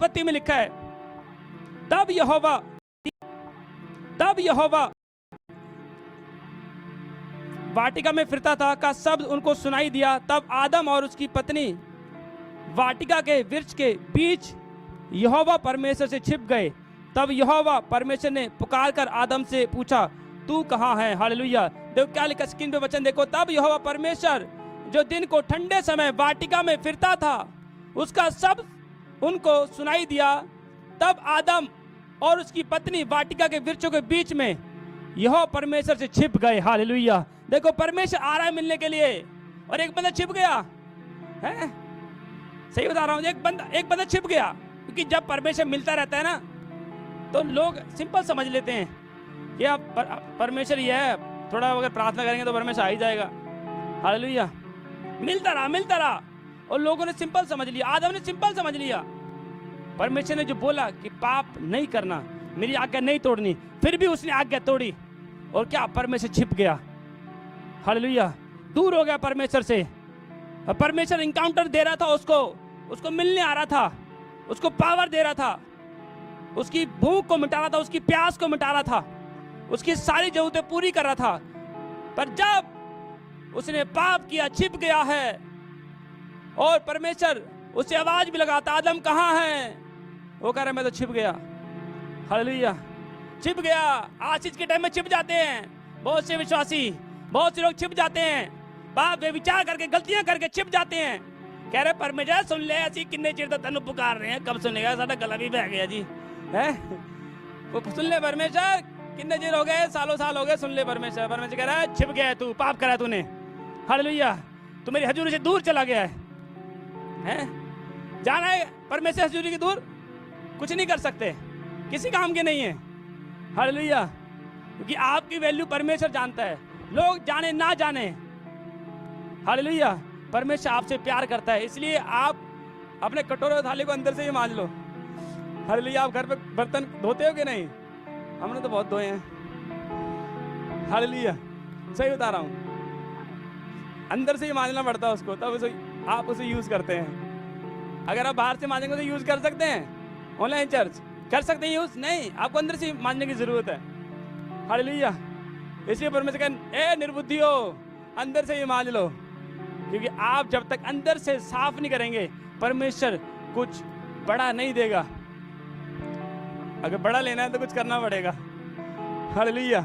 उत्पत्ति में लिखा है, तब यहोवा वाटिका में फिरता था का शब्द उनको सुनाई दिया। तब आदम और उसकी पत्नी वाटिका के वृक्ष के बीच यहोवा परमेश्वर से छिप गए। तब यहोवा परमेश्वर ने पुकार कर आदम से पूछा, तू कहाँ है? हालेलुया। देखो क्या लिखा स्क्रीन पे वचन देखो। तब यहोवा परमेश्वर जो दिन को ठंडे समय वाटिका में फिरता था, उसका शब्द उनको सुनाई दिया। तब आदम और उसकी पत्नी वाटिका के वृक्षों के बीच में यहोवा परमेश्वर से छिप गए। हालेलुया। देखो परमेश्वर आ रहा है मिलने के लिए, और एक बंदा छिप गया है। सही बता रहा हूं, एक बंदा छिप गया। क्योंकि जब परमेश्वर मिलता रहता है ना, तो लोग सिंपल समझ लेते हैं कि आप परमेश्वर ही है, थोड़ा अगर प्रार्थना करेंगे तो परमेश्वर आ ही जाएगा। हालेलुया। मिलता रहा और लोगों ने सिंपल समझ लिया, आदम ने सिंपल समझ लिया। परमेश्वर ने जो बोला कि पाप नहीं करना, मेरी आज्ञा नहीं तोड़नी, फिर भी उसने आज्ञा तोड़ी, और क्या परमेश्वर छिप गया। हालेलुया। दूर हो गया परमेश्वर से। परमेश्वर इंकाउंटर दे रहा था, उसको मिलने आ रहा था, उसको पावर दे रहा था, उसकी भूख को मिटा रहा था, उसकी प्यास को मिटा रहा था, उसकी सारी जरूरतें पूरी कर रहा था। पर जब उसने पाप किया, छिप गया है, और परमेश्वर उससे आवाज भी लगाता, आदम कहाँ है? वो कह रहा मैं तो छिप गया। हालेलुया। छिप गया। आशीष के टाइम में छिप जाते हैं बहुत से विश्वासी, बहुत से लोग छिप जाते हैं, पाप बेविचार करके, गलतियां करके छिप जाते हैं। कह रहे परमेश्वर सुन ले, ऐसी किन्ने चिर तक तेन पुकार रहे हैं, कब सुनेगा? साडा गला भी बह गया जी है। वो सुन ले परमेश्वर, किन्ने चिर हो गए, सालों साल हो गए, सुन ले परमेश्वर। परमेश्वर कह रहा है छिप गया है तू, पाप करा तूने। हालेलुया। तू मेरी हजूरी से दूर चला गया है। जाना है परमेश्वर हजूरी की दूर, कुछ नहीं कर सकते, किसी काम के नहीं है। हालेलुया। क्योंकि आपकी वैल्यू परमेश्वर जानता है, लोग जाने ना जाने। हालेलुया। परमेश्वर आपसे प्यार करता है, इसलिए आप अपने कटोरे थाली को अंदर से ही मांज लो। हालेलुया। आप घर पे बर्तन धोते हो कि नहीं? हमने तो बहुत धोए हैं। हालेलुया। सही बता रहा हूं, अंदर से ही मांजना पड़ता है उसको, तब आप उसे यूज करते हैं। अगर आप बाहर से मांजेंगे तो यूज कर सकते हैं, ऑनलाइन चर्च कर सकते हैं यूज, नहीं, आपको अंदर से मांजने की जरूरत है। हालेलुया। इसलिए परमेश्वर कहते हैं, ए निर्बुद्धियो, अंदर से ही मांज लो। क्योंकि आप जब तक अंदर से साफ नहीं करेंगे, परमेश्वर कुछ बड़ा नहीं देगा। अगर बड़ा लेना है तो कुछ करना पड़ेगा। हालेलुया।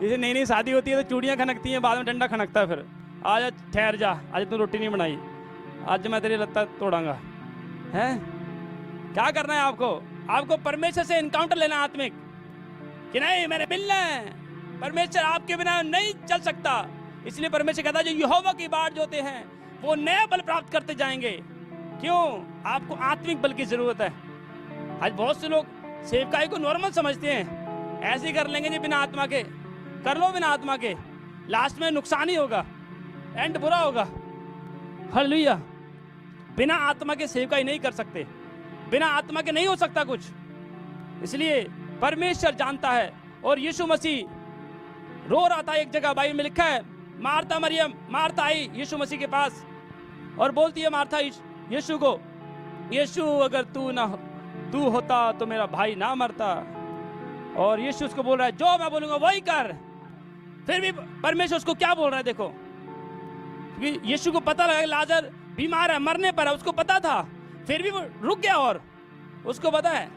जैसे नई नई शादी होती है तो चूड़ियां खनकती हैं, बाद में डंडा खनकता है। फिर आज ठहर जा, आज तू रोटी नहीं बनाई, आज मैं तेरी लत्ता तोड़ांगा। है क्या करना है आपको परमेश्वर से एनकाउंटर लेना आत्मिक, कि नहीं मैंने मिलना है। परमेश्वर आपके बिना नहीं चल सकता। इसलिए परमेश्वर कहता है जो यहोवा की बाट जोते हैं वो नया बल प्राप्त करते जाएंगे। क्यों? आपको आत्मिक बल की जरूरत है। आज बहुत से लोग सेवकाई को नॉर्मल समझते हैं, ऐसे ही कर लेंगे जी बिना आत्मा के, कर लो बिना आत्मा के, लास्ट में नुकसान ही होगा, एंड बुरा होगा। हालेलुया। बिना आत्मा के सेवकाई नहीं कर सकते, बिना आत्मा के नहीं हो सकता कुछ। इसलिए परमेश्वर जानता है। और यीशु मसीह रो रहा था एक जगह, बाइबल में लिखा है, मार्था आई यीशु मसीह के पास और बोलती है मार्था यीशु को, यीशु अगर तू होता तो मेरा भाई ना मरता। और यीशु उसको बोल रहा है जो मैं बोलूंगा वही कर। फिर भी परमेश्वर उसको क्या बोल रहा है देखो, यीशु को पता लगा लाजर बीमार है, मरने पर है, उसको पता था, फिर भी वो रुक गया और उसको पता है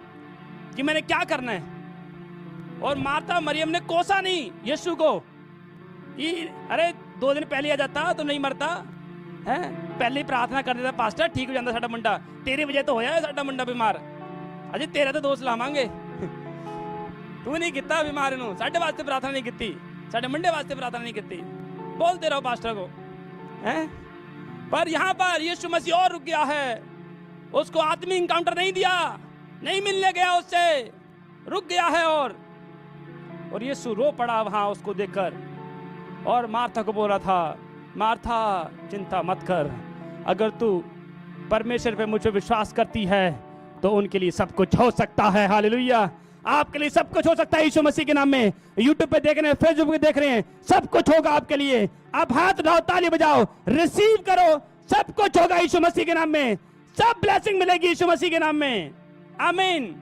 कि मैंने क्या करना है। और मार्था मरियम ने कोसा नहीं यीशु को कि अरे 2 दिन पहले आ जाता तो नहीं मरता है, पहले ही प्रार्थना कर देता पास्टर ठीक हो जाता साडा मुंडा, तेरी वजह तो होया साडा मुंडा बीमार, अजे तेरा तो दोस्त लावांगे तू नहीं किता बीमार नूं, साडे वास्ते प्रार्थना नहीं की, साडे मुंडे वास्ते प्रार्थना नहीं की, बोलते रहो पास्टर को हैं। पर यहाँ पर यीशु मसीह और रुक गया है, उसको आत्मिक इंकाउंटर नहीं दिया, नहीं मिलने गया उससे, रुक गया है। और यीशु रो पड़ा वहां उसको देखकर और मार्था को बोल रहा था, मार्था चिंता मत कर, अगर तू परमेश्वर पे मुझ पे विश्वास करती है तो उनके लिए सब कुछ हो सकता है। हालेलुया। आपके लिए सब कुछ हो सकता है यीशु मसीह के नाम में। यूट्यूब पे देख रहे हैं, फेसबुक पे देख रहे हैं, सब कुछ होगा आपके लिए। आप हाथ उठाओ, ताली बजाओ, रिसीव करो, सब कुछ होगा यीशु मसीह के नाम में, सब ब्लेसिंग मिलेगी यीशु मसीह के नाम में। आमीन।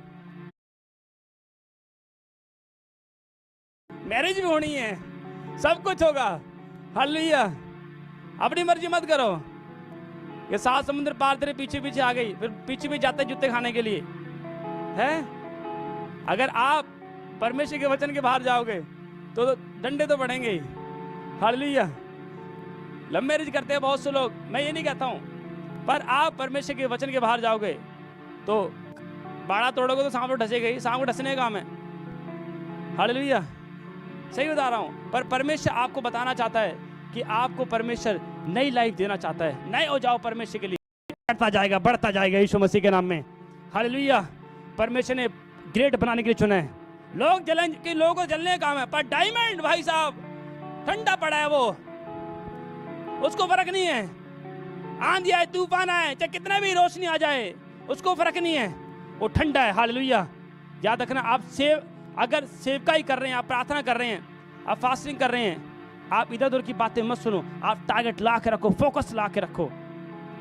मैरिज भी होनी है, सब कुछ होगा, हालेलुया। अपनी मर्जी मत करो। ये 7 समुद्र पार तेरे पीछे पीछे आ गई, फिर पीछे भी जाते जूते खाने के लिए है। अगर आप परमेश्वर के वचन के बाहर जाओगे तो डंडे तो पड़ेंगे ही, हालेलुया। लव मैरिज करते हैं बहुत से लोग, मैं ये नहीं कहता हूँ, पर आप परमेश्वर के वचन के बाहर जाओगे तो बाड़ा तोड़ोगे तो सांप तो ढसेगा ही, सांप को ढसने का काम है, हालेलुया। सही बता रहा हूँ। पर परमेश्वर आपको बताना चाहता है कि आपको परमेश्वर नई लाइफ देना चाहता है। नए हो जाओ परमेश्वर के लिए, बढ़ता जाएगा, बढ़ता जाएगा यीशु मसीह के नाम में, हालेलुया। परमेश्वर ने ग्रेट बनाने के लिए चुना है। लोग जलन के लोगों को जलने का काम है, पर डायमंड भाई साहब ठंडा पड़ा है, वो उसको फर्क नहीं है। आंधी आए, तूफान आए, चाहे कितना भी रोशनी आ जाए, उसको फर्क नहीं है, वो ठंडा है, हालेलुया। याद रखना, आप अगर सेवकाई कर रहे हैं, आप प्रार्थना कर रहे हैं, आप फास्टिंग कर रहे हैं, आप इधर उधर की बातें मत सुनो। आप टारगेट ला के रखो, फोकस ला के रखो।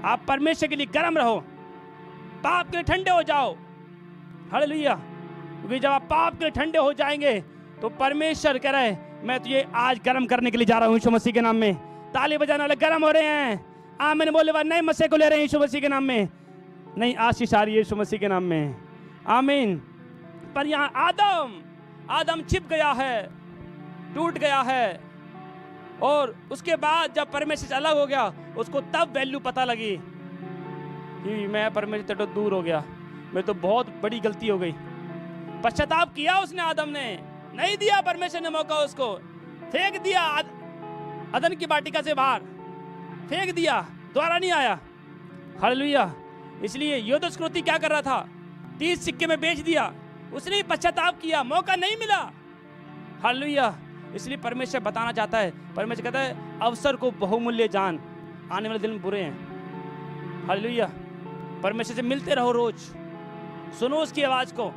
आप परमेश्वर के लिए गर्म रहो, पाप के लिए ठंडे हो जाओ, हालेलुया। क्योंकि जब आप पाप के लिए ठंडे हो जाएंगे तो परमेश्वर कह रहा है मैं तुझे आज गर्म करने के लिए जा रहा हूँ यीशु मसीह के नाम में। ताली बजाने वाले गर्म हो रहे हैं, आमीन बोले वाले नए मसीह को ले रहे हैं यीशु मसीह के नाम में, नई आशीष आ रही है यीशु मसीह के नाम में, आमीन। पर यहाँ आदम छिप गया है, टूट गया है, और उसके बाद जब परमेश्वर से अलग हो गया, उसको तब वैल्यू पता लगी कि मैं परमेश्वर से दूर हो गया, मेरी तो बहुत बड़ी गलती हो गई। पश्चाताप किया उसने, आदम ने नहीं दिया परमेश्वर ने मौका, उसको फेंक दिया अदन की वाटिका से बाहर, फेंक दिया, दोबारा नहीं आया, हालेलुया। इसलिए योद्धस्कृति क्या कर रहा था, 30 सिक्के में बेच दिया, उसने पश्चाताप किया, मौका नहीं मिला, हालेलुया। इसलिए परमेश्वर बताना चाहता है, परमेश्वर कहता है अवसर को बहुमूल्य जान, आने वाले दिन बुरे हैं, हालेलुया। परमेश्वर से मिलते रहो, रोज सुनो उसकी आवाज को,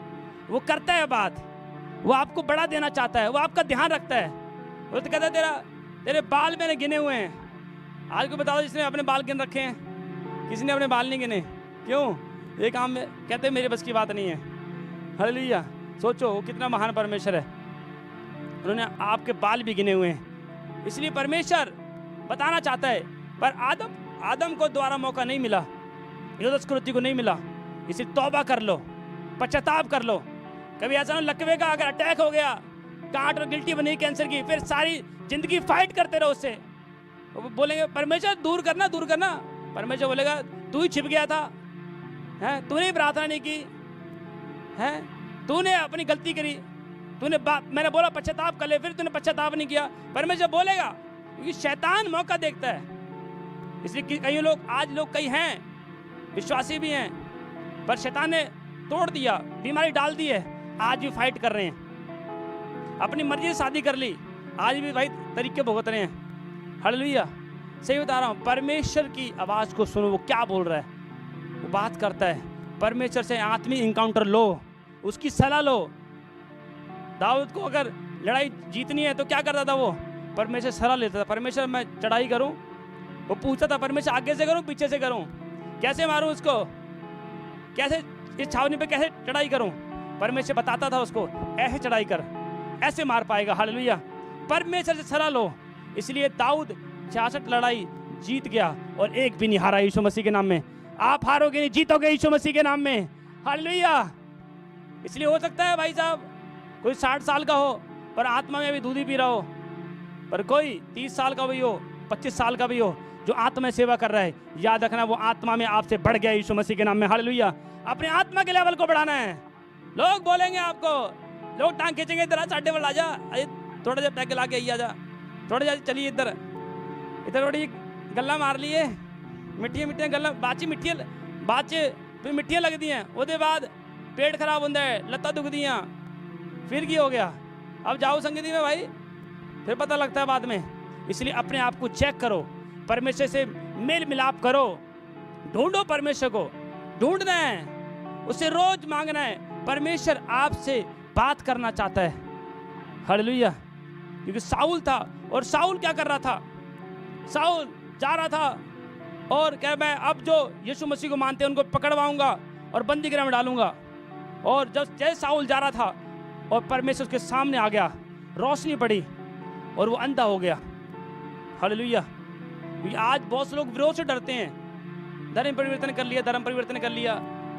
वो करता है बात, वो आपको बड़ा देना चाहता है, वो आपका ध्यान रखता है। वो तो कहता है तेरे बाल मैंने गिने हुए हैं। आज को बताओ जिसने अपने बाल गिन रखे हैं, किसी ने अपने बाल नहीं गिने, क्यों? ये काम में कहते मेरे बस की बात नहीं है, हालेलुया। सोचो वो कितना महान परमेश्वर है, उन्होंने आपके बाल भी गिने हुए हैं। इसलिए परमेश्वर बताना चाहता है, पर आदम को दोबारा मौका नहीं मिला, योद्धस्कृति को नहीं मिला, इसलिए तौबा कर लो, पश्चाताप कर लो। कभी ऐसा ना लकवे का अगर अटैक हो गया, काट और गिल्टी बनी कैंसर की, फिर सारी जिंदगी फाइट करते रहो उससे, बोलेंगे परमेश्वर दूर करना, दूर करना। परमेश्वर बोलेगा तू ही छिप गया था, है तूने प्रार्थना नहीं की, है तूने अपनी गलती करी, तूने मैंने बोला पश्चाताप कर ले, फिर तूने पश्चाताप नहीं किया। परमेश्वर बोलेगा, क्योंकि शैतान मौका देखता है। इसलिए कई लोग, आज लोग कई हैं विश्वासी भी हैं, पर शैतान ने तोड़ दिया, बीमारी डाल दी है, आज भी फाइट कर रहे हैं, अपनी मर्जी से शादी कर ली, आज भी भाई तरीके भुगत रहे हैं, हालेलुया। सही बता रहा हूँ, परमेश्वर की आवाज को सुनो, वो क्या बोल रहा है, वो बात करता है। परमेश्वर से आत्मिक इनकाउंटर लो, उसकी सलाह लो। दाऊद को अगर लड़ाई जीतनी है तो क्या करता था वो, परमेश्वर सलाह लेता था। परमेश्वर मैं चढ़ाई करूं, वो पूछता था परमेश्वर आगे से करूं पीछे से करूं, कैसे मारूं उसको, कैसे इस छावनी पे कैसे चढ़ाई करूं। परमेश्वर बताता था उसको, ऐसे चढ़ाई कर, ऐसे मार पाएगा, हालेलुया। परमेश्वर से सलाह लो। इसलिए दाऊद 66 लड़ाई जीत गया और एक भी नहीं हारा यीशु मसीह के नाम में। आप हारोगे नहीं, जीतोगे यीशु मसीह के नाम में, हालेलुया। इसलिए हो सकता है भाई साहब कोई 60 साल का हो पर आत्मा में भी दूध ही पी रहा हो, पर कोई 30 साल का भी हो, 25 साल का भी हो, जो आत्मा में सेवा कर रहा है, याद रखना वो आत्मा में आपसे बढ़ गया यीशु मसीह के नाम में, हालेलुया। अपने आत्मा के लेवल को बढ़ाना है। लोग बोलेंगे आपको, लोग टांग खींचेंगे, इधर साढ़े वाला आ जा, थोड़ा सा पैक ला के आ जा, थोड़ा जा चलिए इधर थोड़ी गल्ला मार लिए, मिट्टियां गल्ला बाची फिर मिट्टियां लगती हैं, उसके बाद पेट खराब होता है, लत्ता दुखदियाँ, फिर की हो गया, अब जाओ संगति में भाई, फिर पता लगता है बाद में। इसलिए अपने आप को चेक करो, परमेश्वर से मेल मिलाप करो, ढूंढो, परमेश्वर को ढूंढना है, उससे रोज मांगना है। परमेश्वर आपसे बात करना चाहता है, हालेलुया। क्योंकि साउल था, और साउल क्या कर रहा था, साउल जा रहा था और क्या, मैं अब जो यीशु मसीह को मानते हैं उनको पकड़वाऊंगा और बंदी गृह में डालूंगा, और जब जय साउल जा रहा था और परमेश्वर उसके सामने आ गया, रोशनी पड़ी और वो अंधा हो गया। हालेलुया। आज बहुत से लोग विरोध से डरते हैं, धर्म परिवर्तन कर लिया, धर्म परिवर्तन कर लिया।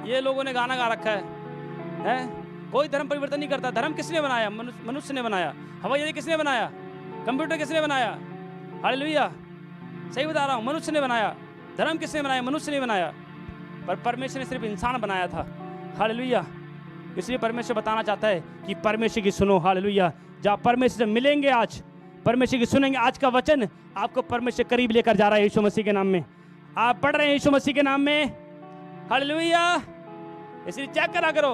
ये लोगों ने गाना गा रखा है? कोई धर्म परिवर्तन नहीं करता। धर्म किसने बनाया? मनुष्य ने बनाया। हवाई जहाज किसने बनाया? कंप्यूटर किसने बनाया? हालेलुया, सही बता रहा हूँ, मनुष्य ने बनाया। धर्म किसने बनाया? मनुष्य ने बनाया। पर परमेश्वर ने सिर्फ इंसान बनाया था। हालेलुया। इसलिए परमेश्वर बताना चाहता है कि परमेश्वर की सुनो। हालेलुया। जब परमेश्वर से मिलेंगे, आज परमेश्वर की सुनेंगे, आज का वचन आपको परमेश्वर करीब लेकर जा रहा है यीशु मसीह के नाम में। आप पढ़ रहे हैं यीशु मसीह के नाम में। हालेलुया। इसलिए चेक करा करो,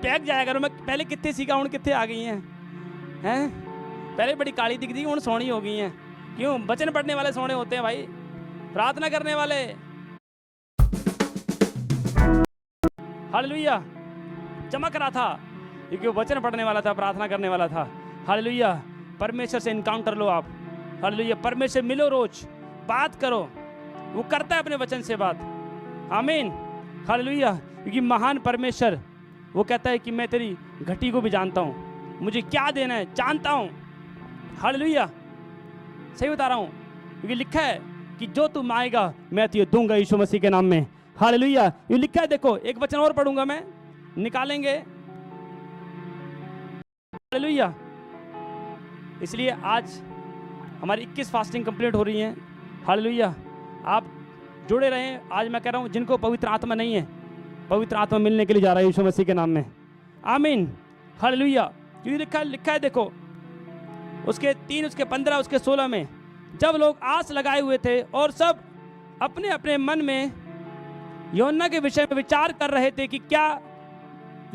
पैक जाया करो। मैं पहले कितने सीखा हूँ, कितने आ गई हैं? पहले बड़ी काली दिख दी, हूँ सोनी हो गई हैं। क्यों? वचन पढ़ने वाले सोने होते हैं भाई, प्रार्थना करने वाले। हालेलुया। चमक रहा था क्योंकि वो वचन पढ़ने वाला था, प्रार्थना करने वाला था। हालेलुया। परमेश्वर से इनकाउंटर लो आप। हालेलुया। परमेश्वर से मिलो, रोज बात करो। वो करता है अपने वचन से बात। आमीन। हालेलुया। क्योंकि महान परमेश्वर वो कहता है कि मैं तेरी घटी को भी जानता हूँ, मुझे क्या देना है जानता हूँ। हालेलुया, सही बता रहा हूँ। क्योंकि लिखा है कि जो तू मांगेगा मैं तुझे दूंगा यीशु मसीह के नाम में। हालेलुया। ये लिखा है, देखो एक वचन और पढ़ूंगा मैं, निकालेंगे। हालेलुया। इसलिए आज हमारी 21 फास्टिंग कंप्लीट हो रही है। हालेलुया। आप जुड़े रहें। आज मैं कह रहा हूँ जिनको पवित्र आत्मा नहीं है, पवित्र आत्मा मिलने के लिए जा रहा है यीशु मसीह के नाम में। आमीन। हालेलुया। क्योंकि लिखा है देखो, उसके 3, उसके 15, उसके 16 में, जब लोग आस लगाए हुए थे और सब अपने अपने मन में यूहन्ना के विषय में विचार कर रहे थे कि क्या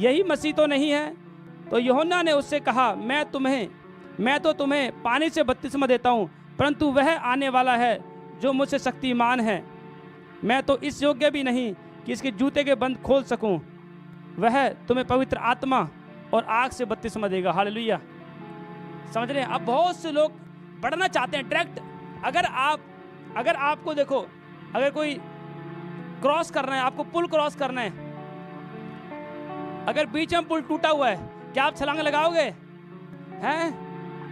यही मसीह तो नहीं है, तो यूहन्ना ने उससे कहा, मैं तो तुम्हें पानी से बपतिस्मा देता हूँ, परंतु वह आने वाला है जो मुझसे शक्तिमान है, मैं तो इस योग्य भी नहीं कि इसके जूते के बंद खोल सकूं। वह तुम्हें पवित्र आत्मा और आग से बपतिस्मा देगा। हालेलुया। समझ रहे हैं? अब बहुत से लोग बढ़ना चाहते हैं डायरेक्ट। अगर आपको देखो, अगर कोई क्रॉस करना है, आपको पुल क्रॉस करना है, अगर बीच में पुल टूटा हुआ है, क्या आप छलांग लगाओगे?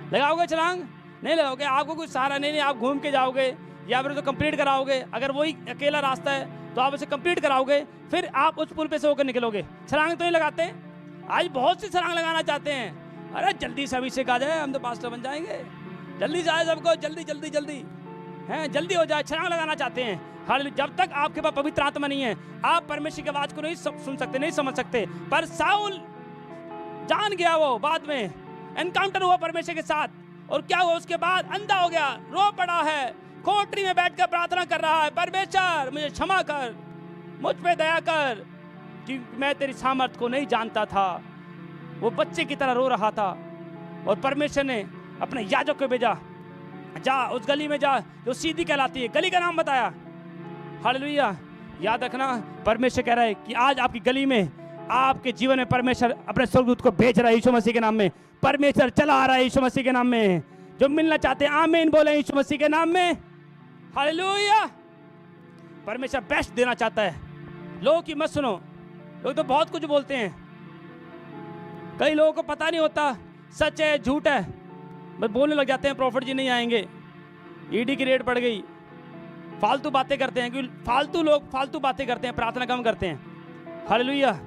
लगाओगे छलांग? नहीं लगाओगे। आपको कोई सहारा नहीं, आप घूम के जाओगे या फिर तो कंप्लीट कराओगे। अगर वही अकेला रास्ता है तो आप उसे कंप्लीट कराओगे, फिर आप उस पुल पे से होकर निकलोगे। छलांग तो नहीं लगाते। आज बहुत सी छलांग लगाना चाहते हैं। अरे जल्दी से अभिषेक आ जाए, हम तो पास्टर बन जाएंगे, जल्दी से आए सबको, जल्दी हो जाए, छलांग लगाना चाहते हैं। हालेलुया। जब तक आपके पास पवित्र आत्मा नहीं है, आप परमेश्वर की आवाज को नहीं सुन सकते, नहीं समझ सकते। पर साउल जान गया, वो बाद में एनकाउंटर हुआ परमेश्वर के साथ, और क्या हुआ उसके बाद? अंधा हो गया, रो पड़ा है, कोठरी में बैठकर प्रार्थना कर रहा है, परमेश्वर मुझे क्षमा कर, मुझ पे दया कर, कि मैं तेरी सामर्थ को नहीं जानता था। वो बच्चे की तरह रो रहा था, और परमेश्वर ने अपने याजक को भेजा, जा उस गली में जा जो सीधी कहलाती है, गली का नाम बताया। हालेलुया। याद रखना, परमेश्वर कह रहा है कि आज आपकी गली में, आपके जीवन में परमेश्वर अपने स्वर्गदूत को भेज रहा है यीशु मसीह के नाम में। परमेश्वर चला आ रहा है यीशु मसीह के नाम में। जो मिलना चाहते हैं आमीन बोले यीशु मसीह के नाम में। हालेलुया। परमेश्वर बेस्ट देना चाहता है। लोगों की मत सुनो, लोग तो बहुत कुछ बोलते हैं, कई लोगों को पता नहीं होता सच है झूठ है, बस बोलने लग जाते हैं प्रॉफिट जी नहीं आएंगे, ईडी की रेट बढ़ गई, फालतू बातें करते हैं। क्योंकि फालतू लोग फालतू बातें करते हैं, प्रार्थना कम करते हैं। हालेलुया।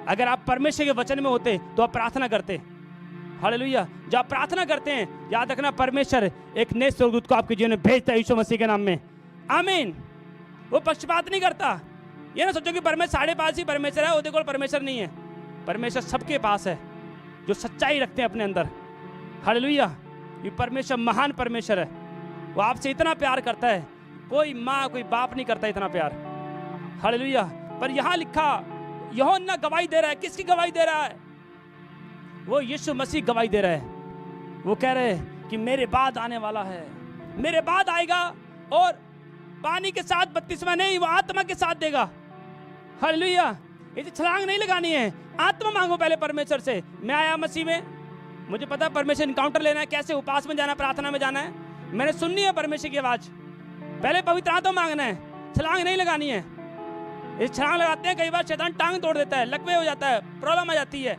अगर आप परमेश्वर के वचन में होते तो आप प्रार्थना करते। हालेलुया। जब आप प्रार्थना करते हैं, याद रखना परमेश्वर एक नए स्वर्गदूत को आपके जीवन में भेजता है यीशु मसीह के नाम में। आमीन। वो पक्षपात नहीं करता। ये ना सोचो कि परमेश्वर साढ़े पास ही परमेश्वर है, देखो परमेश्वर नहीं है। परमेश्वर सबके पास है जो सच्चाई रखते हैं अपने अंदर। हालेलुया। ये परमेश्वर महान परमेश्वर है। वो आपसे इतना प्यार करता है, कोई माँ कोई बाप नहीं करता इतना प्यार। हालेलुया। पर यहाँ लिखा, यूहन्ना गवाही दे रहा है। किसकी गवाही दे रहा है? वो यीशु मसीह गवाही दे रहा है। वो कह रहे हैं कि मेरे बाद आने वाला है, मेरे बाद आएगा, और पानी के साथ बपतिस्मा नहीं, वो आत्मा के साथ देगा। हालेलुया। ये छलांग नहीं लगानी है, आत्मा मांगो पहले परमेश्वर से। मैं आया मसीह में, मुझे पता है परमेश्वर इनकाउंटर लेना है, कैसे उपास में जाना है, प्रार्थना में जाना है, मैंने सुननी है परमेश्वर की आवाज। पहले पवित्र आत्मा मांगना है, छलांग नहीं लगानी है। इस छलांग लगाते हैं, कई बार शैतान टांग तोड़ देता है, लकवे हो जाता है, प्रॉब्लम आ जाती है,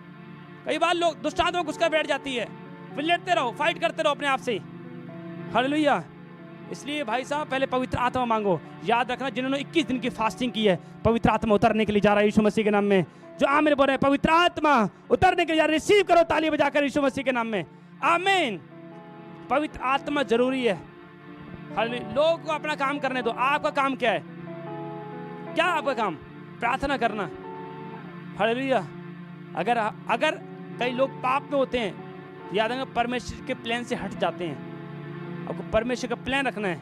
कई बार लोग दुष्टांत में घुसकर बैठ जाती है, फिर लेटते रहो, फाइट करते रहो अपने आप से। हालेलुया। इसलिए भाई साहब पहले पवित्र आत्मा मांगो। याद रखना, जिन्होंने 21 दिन की फास्टिंग की है, पवित्र आत्मा उतरने के लिए जा रहा है यीशु मसीह के नाम में। जो आमीन बोल रहे हैं, पवित्र आत्मा उतरने के लिए रिसीव करो, ताली बजाकर यीशु मसीह के नाम में, आमीन। पवित्र आत्मा जरूरी है। लोगों को अपना काम करने दो। आपका काम क्या है? क्या आपका काम? प्रार्थना करना। हालेलुया। अगर कई लोग पाप में होते हैं, याद रखना परमेश्वर के प्लान से हट जाते हैं। आपको परमेश्वर का प्लान रखना है,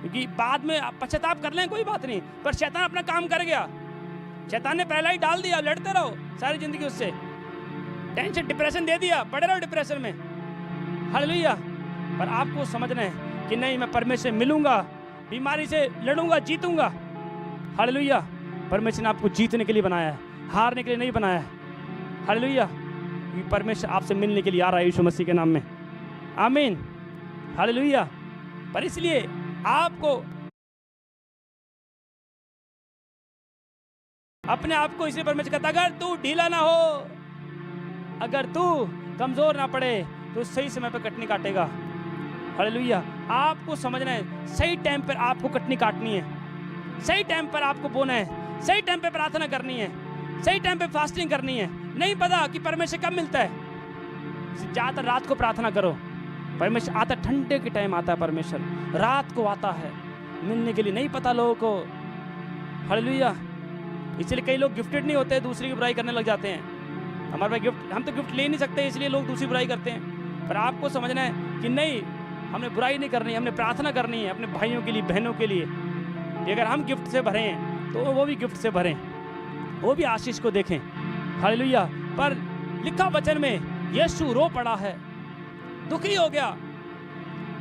क्योंकि बाद में आप पश्चाताप कर लें कोई बात नहीं, पर शैतान अपना काम कर गया। शैतान ने पहला ही डाल दिया, लड़ते रहो सारी जिंदगी उससे, टेंशन डिप्रेशन दे दिया, पड़े रहो डिप्रेशन में। हालेलुया। पर आपको समझना है कि नहीं, मैं परमेश्वर से मिलूंगा, बीमारी से लड़ूंगा, जीतूंगा। हालेलुया। परमेश्वर ने आपको जीतने के लिए बनाया है, हारने के लिए नहीं बनाया है। हालेलुया। क्योंकि परमेश्वर आपसे मिलने के लिए आ रहा है यीशु मसीह के नाम में, आमीन। हालेलुया। पर इसलिए आपको अपने आप को इसलिए परमेश्वर कहता, अगर तू ढीला ना हो, अगर तू कमजोर ना पड़े, तो सही समय पर कटनी काटेगा। हालेलुया। आपको समझना है, सही टाइम पर आपको कटनी काटनी है, सही टाइम पर आपको बोना है, सही टाइम पे प्रार्थना करनी है, सही टाइम पे फास्टिंग करनी है। नहीं पता कि परमेश्वर कब मिलता है, ज्यादातर रात को प्रार्थना करो। परमेश्वर आता ठंडे के टाइम आता है, परमेश्वर रात को आता है मिलने के लिए, नहीं पता लोगों को। हालेलुया। इसलिए कई लोग गिफ्टेड नहीं होते, दूसरी की बुराई करने लग जाते हैं। हमारे पास गिफ्ट, हम तो गिफ्ट ले नहीं सकते, इसलिए लोग दूसरी बुराई करते हैं। पर आपको समझना है कि नहीं, हमने बुराई नहीं करनी है, हमने प्रार्थना करनी है अपने भाइयों के लिए, बहनों के लिए। अगर हम गिफ्ट से भरे हैं तो वो भी गिफ्ट से भरें, वो भी आशीष को देखें। हालेलुया। पर लिखा वचन में यीशु रो पड़ा है, दुखी हो गया,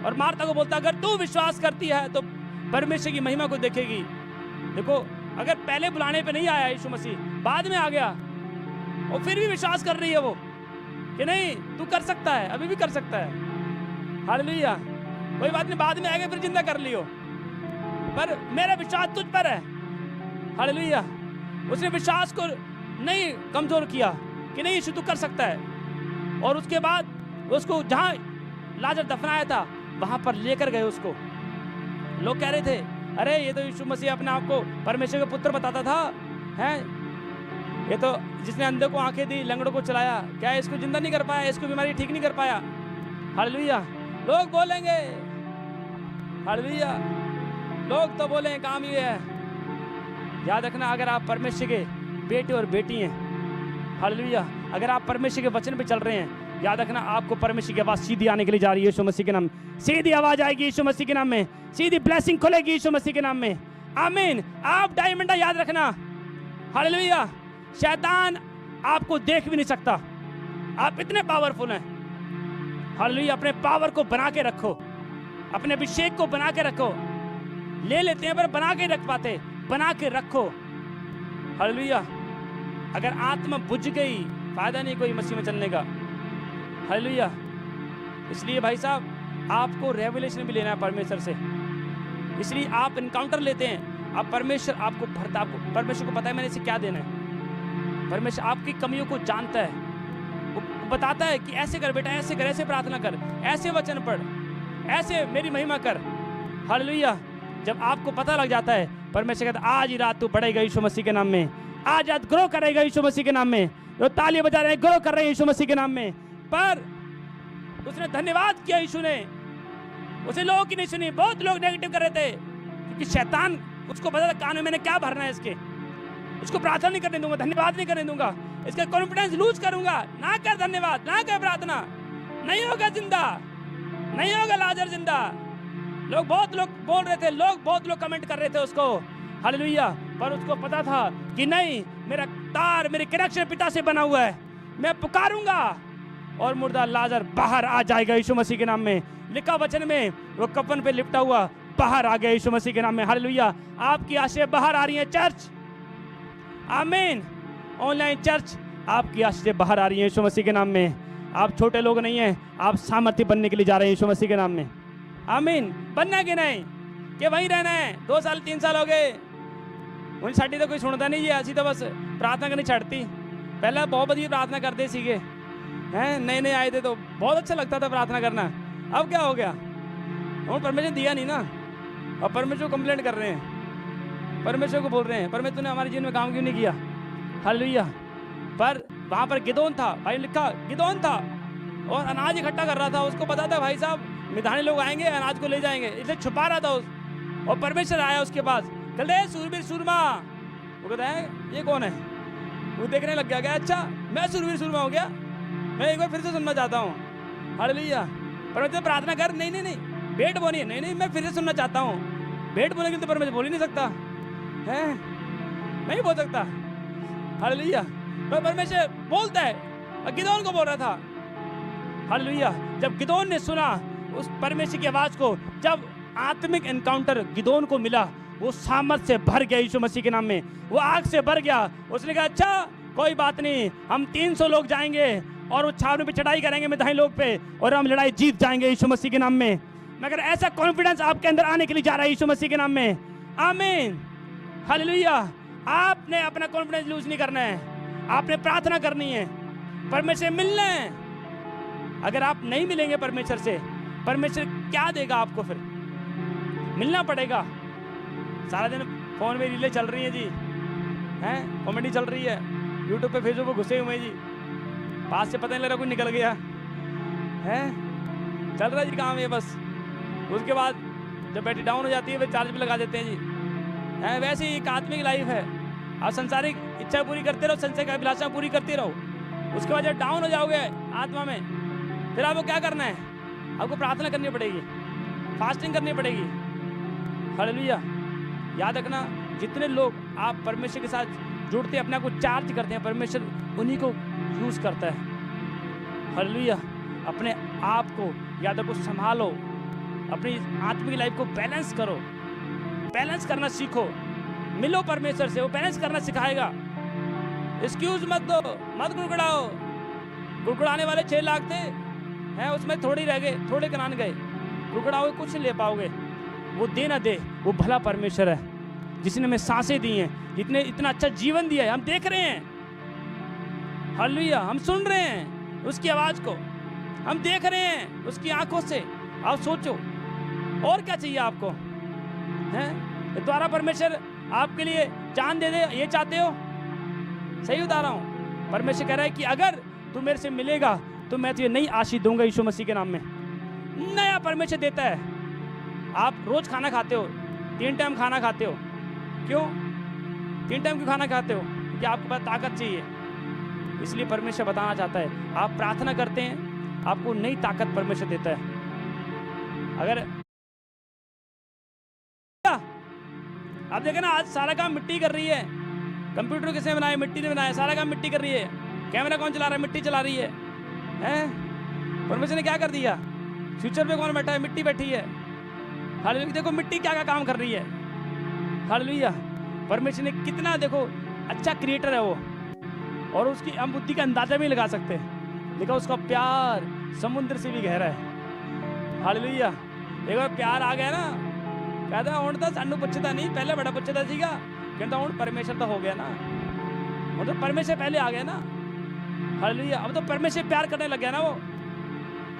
और मार्था को बोलता, अगर तू विश्वास करती है तो परमेश्वर की महिमा को देखेगी। देखो, अगर पहले बुलाने पे नहीं आया यीशु मसीह, बाद में आ गया, और फिर भी विश्वास कर रही है वो कि नहीं, तू कर सकता है, अभी भी कर सकता है। हालेलुया। कोई बात नहीं, बाद में आएगा फिर जिंदा कर लियो, पर मेरा विश्वास तुझ पर है। हालेलुया। उसने विश्वास को नहीं कमजोर किया कि नहीं यीशु तू कर सकता है। और उसके बाद उसको जहां लाजर दफनाया था वहां पर लेकर गए उसको। लोग कह रहे थे, अरे ये तो यीशु मसीह अपने आप को परमेश्वर का पुत्र बताता था, हैं? ये तो जिसने अंधे को आंखें दी, लंगड़ों को चलाया, क्या इसको जिंदा नहीं कर पाया, इसको बीमारी ठीक नहीं कर पाया? हालेलुया। लोग बोलेंगे, हालेलुया, लोग तो बोले काम ये है। याद रखना, अगर आप परमेश्वर के बेटे और बेटी हैं, हालेलुया, अगर आप परमेश्वर के वचन पे चल रहे हैं, याद रखना आपको परमेश्वर की आवाज सीधी आने के लिए जा रही है यीशु मसीह के नाम में। सीधी आवाज आएगी यीशु मसीह के नाम में, सीधी ब्लेसिंग खुलेगी यीशु मसीह के नाम में, आमीन। आप डायमंड याद रखना, हालेलुया, शैतान आपको देख भी नहीं सकता, आप इतने पावरफुल हैं। हालेलुया। अपने पावर को बना के रखो, अपने अभिषेक को बना के रखो। ले लेते हैं पर बना के रख पाते, बना के रखो। हालेलुया। अगर आत्मा बुझ गई, फायदा नहीं कोई मसीह में चलने का। हालेलुया। इसलिए भाई साहब आपको रेवलेशन भी लेना है परमेश्वर से, इसलिए आप इनकाउंटर लेते हैं। आप परमेश्वर आपको भरता, आपको परमेश्वर को पता है मैंने इसे क्या देना है। परमेश्वर आपकी कमियों को जानता है, वो बताता है कि ऐसे कर बेटा, ऐसे कर, ऐसे प्रार्थना कर, ऐसे वचन पढ़, ऐसे मेरी महिमा कर। हालेलुया। जब आपको पता लग जाता है, परमेश्वर कहता है आज ही रात तू बढ़ेगा यीशु मसीह के नाम में, आज रात ग्रो करेगा यीशु मसीह के नाम में। जो तालियां बजा रहे हैं, ग्रो कर रहे हैं यीशु मसीह के नाम में। पर उसने धन्यवाद किया, यीशु ने, उसे लोगों की नहीं सुनी। बहुत लोग नेगेटिव कर रहे थे, क्योंकि शैतान उसको पता था कान में मैंने क्या भरना है इसके, उसको प्रार्थना नहीं करने दूंगा, धन्यवाद नहीं करने दूंगा, इसका कॉन्फिडेंस लूज करूंगा। ना कर धन्यवाद, ना कर प्रार्थना, नहीं होगा जिंदा, नहीं होगा लाजर जिंदा। बहुत लोग बोल रहे थे, बहुत लोग कमेंट कर रहे थे उसको, हालेलुया। पर उसको पता था कि नहीं, मेरा तार, मेरे कनेक्शन पिता से बना हुआ है, मैं पुकारूंगा और मुर्दा लाजर बाहर आ जाएगा यीशु मसीह के नाम में। लिखा वचन में, वो कफन पे लिपटा हुआ बाहर आ गया यीशु मसीह के नाम में। हालेलुया। आपकी आशीष बाहर आ रही है चर्च, आमीन। ऑनलाइन चर्च, आपकी आशीष बाहर आ रही है यीशु मसीह के नाम में। आप छोटे लोग नहीं हैं, आप सामर्थ्य बनने के लिए जा रहे हैं यीशु मसीह के नाम में, आमीन। बनना कि नहीं, कि वहीं रहना है? 2 साल 3 साल हो गए, ਹੁਣ ਸਾਡੀ ਤਾਂ ਕੋਈ ਸੁਣਦਾ नहीं जी, ਅਸੀਂ ਤਾਂ बस प्रार्थना करनी छाड़ती। पहले बहुत बढ़िया प्रार्थना करते सीखे हैं, नए नए आए थे तो बहुत अच्छा लगता था प्रार्थना करना। अब क्या हो गया, और परमेश्वर दिया नहीं ना, अब परमेश्वर को कंप्लेंट कर रहे हैं, परमेश्वर को बोल रहे हैं परमेश्वर तूने हमारे जीवन में काम क्यों नहीं किया। हालेलुया। पर वहाँ पर गिदोन था, भाई लिखा गिदोन था और अनाज इकट्ठा कर रहा था। उसको पता था भाई साहब मिधानी लोग आएंगे अनाज को ले जाएंगे, इसलिए छुपा रहा था और परमेश्वर आया उसके पास, कहते सूरवीर सूरमा। वो कहता है ये कौन है, वो देखने लग गया, अच्छा मैं सूरवीर सूरमा हो गया, मैं एक बार फिर से सुनना चाहता हूँ। हालेलुया। परमेश्वर प्रार्थना कर, नहीं नहीं नहीं भेंट बोनी, नहीं नहीं मैं फिर से सुनना चाहता हूँ। भेंट बोलने के लिए तो परमेश्वर बोल ही नहीं सकता है, नहीं बोल सकता। हालेलुया। पर परमेश्वर बोलता है, गिदोन को बोल रहा था। हालेलुया। जब गिदोन ने सुना उस परमेश्वर की आवाज को, जब आत्मिक एनकाउंटर गिदोन को मिला, वो सामर्थ से भर गया यीशु मसीह के नाम में, वो आग से भर गया। उसने कहा अच्छा कोई बात नहीं, हम 300 लोग जाएंगे और वो छावनी पे चढ़ाई करेंगे मिधानी लोग पे और हम लड़ाई जीत जाएंगे यीशु मसीह के नाम में। मगर ऐसा कॉन्फिडेंस आपके अंदर आने के लिए जा रहा है यीशु मसीह के नाम में। आमीन। हालेलुया। आपने अपना कॉन्फिडेंस लूज नहीं करना है, आपने प्रार्थना करनी है, परमेश्वर से मिलना है। अगर आप नहीं मिलेंगे परमेश्वर से, परमेश्वर क्या देगा आपको, फिर मिलना पड़ेगा। सारा दिन फोन में रीलें चल रही हैं जी, हैं कॉमेडी चल रही है, यूट्यूब पे फेसबुक पे घुसे हुए जी, पास से पता नहीं लग रहा कोई निकल गया है, चल रहा है जी काम ये बस। उसके बाद जब बैटरी डाउन हो जाती है फिर चार्ज भी लगा देते हैं जी, है वैसे ही एक आत्मिक लाइफ है। आप संसारिक इच्छा पूरी करते रहो, संसार की अभिलाषा पूरी करते रहो, उसके बाद जब डाउन हो जाओगे आत्मा में, फिर आपको क्या करना है, आपको प्रार्थना करनी पड़ेगी, फास्टिंग करनी पड़ेगी। हालेलुया। याद रखना, जितने लोग आप परमेश्वर के साथ जुड़ते हैं, अपने आप को चार्ज करते हैं, परमेश्वर उन्हीं को यूज करता है। हालेलुया। अपने आप को याद रखो, संभालो, अपनी आत्मिक लाइफ को बैलेंस करो, बैलेंस करना सीखो, मिलो परमेश्वर से, वो बैलेंस करना सिखाएगा। एक्सक्यूज मत दो, मत गुड़गुड़ाओ। गुड़गुड़ाने वाले 6 लाख थे हैं, उसमें थोड़ी रह गए, थोड़े कनान गए, गुड़गुड़ाओगे कुछ नहीं ले पाओगे। वो दे ना दे, वो भला परमेश्वर है जिसने हमें सांसें दी हैं, जितने इतना अच्छा जीवन दिया है। हम देख रहे हैं, हालेलुया, हम सुन रहे हैं उसकी आवाज को, हम देख रहे हैं उसकी आंखों से। आप सोचो और क्या चाहिए आपको, हैं द्वारा परमेश्वर आपके लिए जान दे दे, ये चाहते हो? सही बता रहा हूं। परमेश्वर कह रहा है कि अगर तू मेरे से मिलेगा तो मैं तुझे नई आशीष दूंगा यीशु मसीह के नाम में। नया परमेश्वर देता है। आप रोज खाना खाते हो, 3 टाइम खाना खाते हो, क्यों 3 टाइम क्यों खाना खाते हो? क्योंकि आपके पास ताकत चाहिए, इसलिए परमेश्वर बताना चाहता है। आप प्रार्थना करते हैं, आपको नई ताकत परमेश्वर देता है। अगर आप देखें ना, आज सारा काम मिट्टी कर रही है, कंप्यूटर किसने बनाया? मिट्टी ने बनाया। सारा काम मिट्टी कर रही है। कैमरा कौन चला रहा है? मिट्टी चला रही है, हैं? परमेश्वर ने क्या कर दिया? फ्यूचर पे कौन बैठा है? मिट्टी बैठी है। हालेलुया। देखो मिट्टी क्या क्या काम कर रही है। हालेलुया। परमेश्वर ने कितना, देखो अच्छा क्रिएटर है वो, और उसकी हम बुद्धि का अंदाजा भी लगा सकते हैं। देखो उसका प्यार समुद्र से भी गहरा है। हालेलुया। एक बार प्यार आ गया ना, कहता हूँ तो सानू पुछता नहीं, पहले बड़ा पुछता सीगा, कहता हूँ परमेश्वर तो हो गया ना, वो तो परमेश्वर पहले आ गया ना। हालेलुया। अब तो परमेश्वर प्यार करने लग गया ना वो।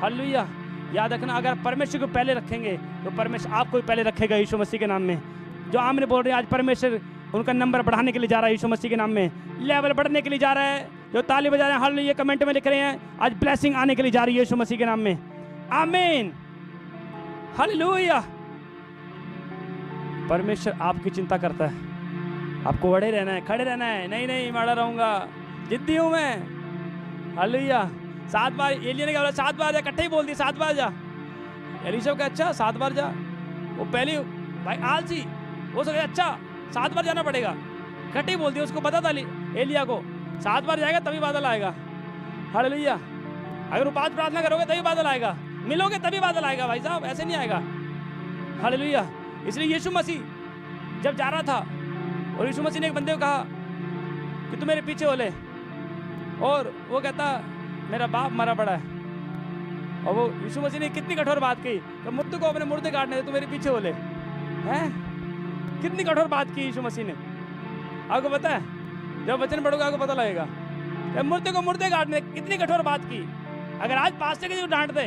हालेलुया। याद रखना, अगर परमेश्वर को पहले रखेंगे तो परमेश्वर आपको भी पहले रखेगा यीशु मसीह के नाम में। जो आमने बोल रहे हैं, आज परमेश्वर उनका नंबर बढ़ाने के लिए जा रहा है यीशु मसीह के नाम में, लेवल बढ़ने के लिए जा रहा है। जो ताली बजा रहे हैं, हालेलुया कमेंट में लिख रहे हैं, आज ब्लेसिंग आने के लिए जा रही है यीशु मसीह के नाम में। आमीन। हालेलुया। परमेश्वर आपकी चिंता करता है, आपको बड़े रहना है, खड़े रहना है। नहीं नहीं मैं रहूंगा, जिद्दी हूं मैं। हालेलुया। 7 बार एलिया ने क्या बोला? 7 बार जा, इकट्ठे ही बोल दिया 7 बार जा। एलीशा का अच्छा 7 बार जा, वो पहली भाई आलसी, वो सोचे अच्छा 7 बार जाना पड़ेगा, इकट्ठे ही बोल दिया। उसको पता था एलिया को 7 बार जाएगा तभी बादल आएगा। हालेलुया। अगर उपास प्रार्थना करोगे तभी बादल आएगा, मिलोगे तभी बादल आएगा भाई साहब, ऐसे नहीं आएगा। हालेलुया। इसलिए यीशु मसीह जब जा रहा था और यीशु मसीह ने एक बंदे को कहा कि तू मेरे पीछे हो ले, और वो कहता मेरा बाप मरा पड़ा है, और वो यीशु मसीह ने कितनी कठोर बात कही, तो मुर्दे को अपने मुर्दे काटने दे, तू मेरे पीछे हो ले। हैं? कितनी कठोर बात की यीशु मसीह ने। आपको पता है, जब वचन पढ़ोगे आपको पता लगेगा। मुर्दे को मुर्दे काटने, कितनी कठोर बात की। अगर आज पास्टर किसी को डांट दे,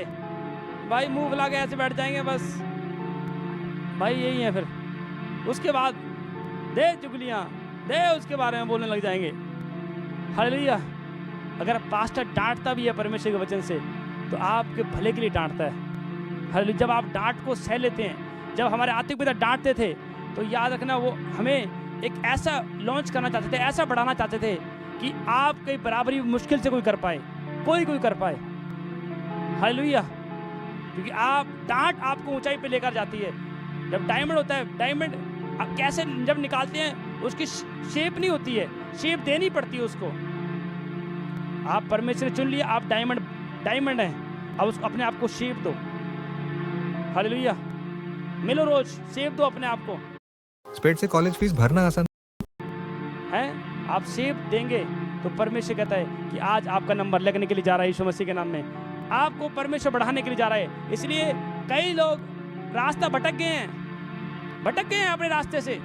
भाई मुंह फुला के ऐसे बैठ जाएंगे बस, भाई यही है। फिर उसके बाद दे चुगलियाँ, दे उसके बारे में बोलने लग जाएंगे। हालेलुया। अगर पास्टर डांटता भी है परमेश्वर के वचन से, तो आपके भले के लिए डांटता है। हालेलुया। जब आप डांट को सह लेते हैं, जब हमारे आत्मिक पिता डांटते थे, तो याद रखना वो हमें एक ऐसा लॉन्च करना चाहते थे, ऐसा बढ़ाना चाहते थे कि आपकी बराबरी मुश्किल से कोई कर पाए, कोई कर पाए। हालेलुया। क्योंकि आप डांट आपको ऊंचाई पे लेकर जाती है। जब डायमंड होता है, डायमंड आप कैसे जब निकालते हैं, उसकी शेप नहीं होती है, शेप देनी पड़ती है उसको। आप परमेश्वर ने चुन लिया, आप डायमंड हैं, अब उसको अपने आप को शेप दो। हालेलुया। मिलो रोज, शेप दो अपने आप को। स्पेड से कॉलेज फीस भरना आसान है, आप शेप देंगे तो परमेश्वर कहता है कि आज आपका नंबर लगने के लिए जा रहा है यीशु मसीह के नाम में। आपको परमेश्वर बढ़ाने के लिए जा रहा है। इसलिए कई लोग रास्ता भटक गए हैं अपने रास्ते से।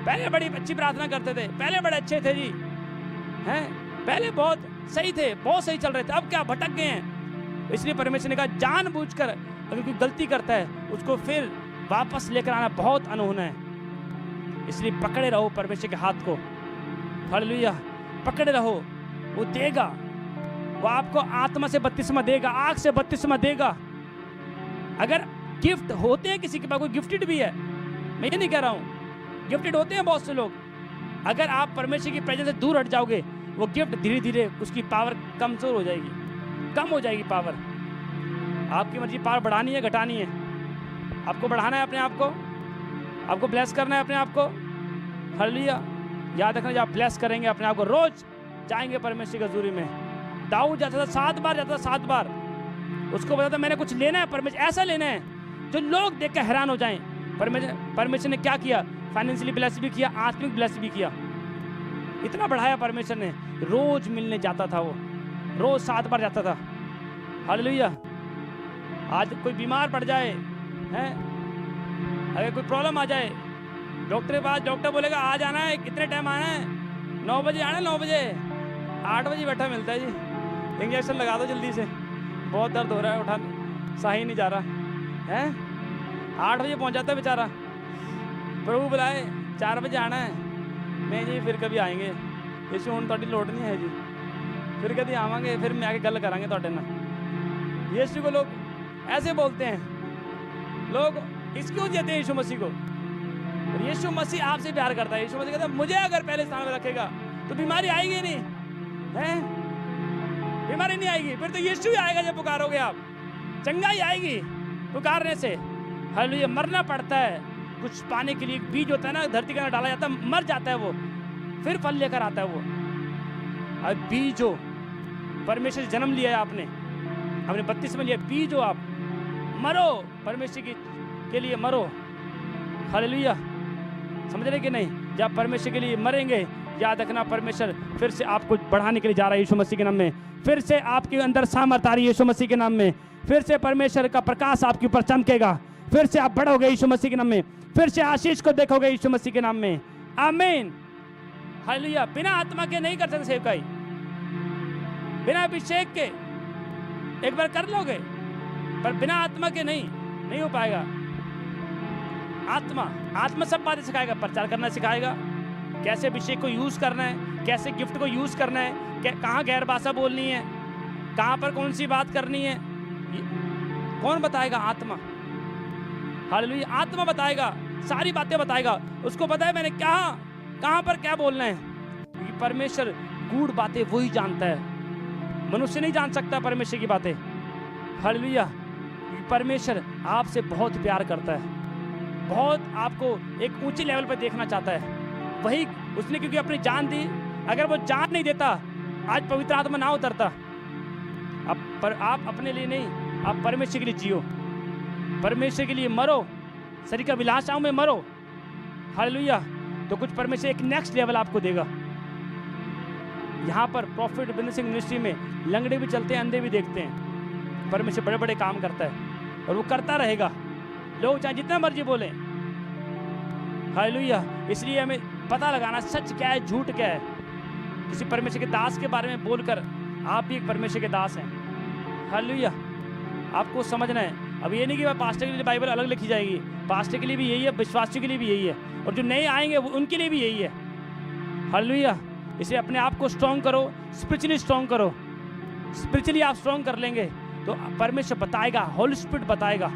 पहले बड़ी अच्छी प्रार्थना करते थे, पहले बड़े अच्छे थे जी, हैं, पहले बहुत सही थे, बहुत सही चल रहे थे, अब क्या भटक गए हैं। इसलिए परमेश्वर ने कहा जानबूझकर अगर कोई गलती करता है उसको फिर वापस लेकर आना बहुत अनहोना है। इसलिए पकड़े रहो परमेश्वर के हाथ को। हालेलुया। पकड़े रहो, वो देगा, वो आपको आत्मा से बपतिस्मा देगा, आग से बपतिस्मा देगा। अगर गिफ्ट होते हैं किसी के पास, कोई गिफ्टेड भी है, मैं ये नहीं कह रहा हूँ, गिफ्टेड होते हैं बहुत से लोग, अगर आप परमेश्वर की प्रेजेंस से दूर हट जाओगे, वो गिफ्ट धीरे धीरे उसकी पावर कमजोर हो जाएगी, कम हो जाएगी पावर। आपकी मर्जी पावर बढ़ानी है घटानी है। आपको बढ़ाना है अपने आप को, आपको ब्लेस करना है अपने आप को। हालेलुया। याद रखना, जब आप ब्लेस करेंगे अपने आप को, रोज जाएंगे परमेश्वर की हजूरी में। दाऊद जाता था 7 बार, जाता था 7 बार। उसको पता था मैंने कुछ लेना है परमेश्वर, ऐसा लेना है जो लोग देख कर हैरान हो जाएं। परमेश्वर ने क्या किया, फाइनेंशियली ब्लेस भी किया, आत्मिक ब्लेस भी किया, इतना बढ़ाया परमेश्वर ने। रोज मिलने जाता था वो, रोज 7 बार जाता था। हालेलुया। आज कोई बीमार पड़ जाए हैं, अगर कोई प्रॉब्लम आ जाए, डॉक्टर के पास, डॉक्टर बोलेगा आ जाना है, कितने टाइम आना है, 9 बजे आना है, 9 बजे, 8 बजे बैठा मिलता है जी, इंजेक्शन लगा दो जल्दी से, बहुत दर्द हो रहा है, उठा सही नहीं जा रहा है। 8 बजे पहुंच जाता है बेचारा, प्रभु बुलाए 4 बजे आना है, नहीं जी फिर कभी आएंगे, यीशु हुण तुहाडी लोड़ नहीं है जी, फिर कभी आवांगे, फिर मैं आके गल करांगे तुहाडे नाल। यीशु को लोग ऐसे बोलते हैं, लोग इसक्यों देते हैं यीशु मसीह को। और यीशु मसीह आपसे प्यार करता है। यीशु मसीह कहता है मुझे अगर पहले स्थान में रखेगा तो बीमारी आएगी नहीं, हैं, बीमारी नहीं आएगी, फिर तो यीशु ही आएगा जब पुकारोगे आप, चंगाई आएगी पुकारने से। हालेलुया। मरना पड़ता है कुछ पाने के लिए, एक बीज होता है ना, धरती के अंदर डाला जाता है, मर जाता है वो, फिर फल लेकर आता है वो। अब बीज हो, परमेश्वर से जन्म लिया है आपने, हमने बपतिस्मा लिया, बीज हो आप, मरो परमेश्वर के लिए मरो। हालेलुया। समझ रहे कि नहीं? जब परमेश्वर के लिए मरेंगे, याद रखना परमेश्वर फिर से आपको बढ़ाने के लिए जा रहा है यीशु मसीह के नाम में। फिर से आपके अंदर सामर्थ आ रही है यीशु मसीह के नाम में। फिर से परमेश्वर का प्रकाश आपके ऊपर चमकेगा, फिर से आप बढ़ोगे यीशु मसीह के नाम में, फिर से आशीष को देखोगे यीशु मसीह के नाम में। आमीन। हालेलुया। बिना आत्मा के नहीं कर सकते सेवकाई, बिना अभिषेक के एक बार कर लोगे, पर बिना आत्मा के नहीं हो पाएगा। आत्मा सब बातें सिखाएगा, प्रचार करना सिखाएगा, कैसे अभिषेक को यूज करना है, कैसे गिफ्ट को यूज करना है, कहाँ गैर भाषा बोलनी है, कहाँ पर कौन सी बात करनी है, कौन बताएगा? आत्मा। हालेलुया। आत्मा बताएगा, सारी बातें बताएगा, उसको पता है मैंने कहाँ पर क्या बोलना है, क्योंकि परमेश्वर गूढ़ बातें वही जानता है, मनुष्य नहीं जान सकता परमेश्वर की बातें। हालेलुया। परमेश्वर आपसे बहुत प्यार करता है, बहुत आपको एक ऊंचे लेवल पर देखना चाहता है। वही उसने क्योंकि अपनी जान दी, अगर वो जान नहीं देता आज पवित्र आत्मा ना उतरता। आप अपने लिए नहीं, आप परमेश्वर के लिए जियो, परमेश्वर के लिए मरो, शरीर का विलासाओं में मरो। हालेलुया। तो कुछ परमेश्वर एक नेक्स्ट लेवल आपको देगा। यहाँ पर प्रॉफिट बिजनेसिंग मिनिस्ट्री में लंगड़े भी चलते हैं, अंधे भी देखते हैं, परमेश्वर बड़े बड़े काम करता है और वो करता रहेगा, लोग चाहे जितना मर्जी बोलें। हालेलुया। इसलिए हमें पता लगाना सच क्या है, झूठ क्या है। किसी परमेश्वर के दास के बारे में बोलकर आप भी एक परमेश्वर के दास हैं। हालेलुया। आपको समझना है, अब ये नहीं कि पास्टर के लिए बाइबल अलग लिखी जाएगी, पास्टर के लिए भी यही है, विश्वासियों के लिए भी यही है, और जो नए आएंगे वो उनके लिए भी यही है। हालेलुया। इसलिए अपने आप को स्ट्रॉन्ग करो, स्पिरिचुअली स्ट्रॉन्ग करो। स्पिरिचुअली आप स्ट्रॉन्ग कर लेंगे तो परमेश्वर बताएगा, होली स्पिरिट बताएगा।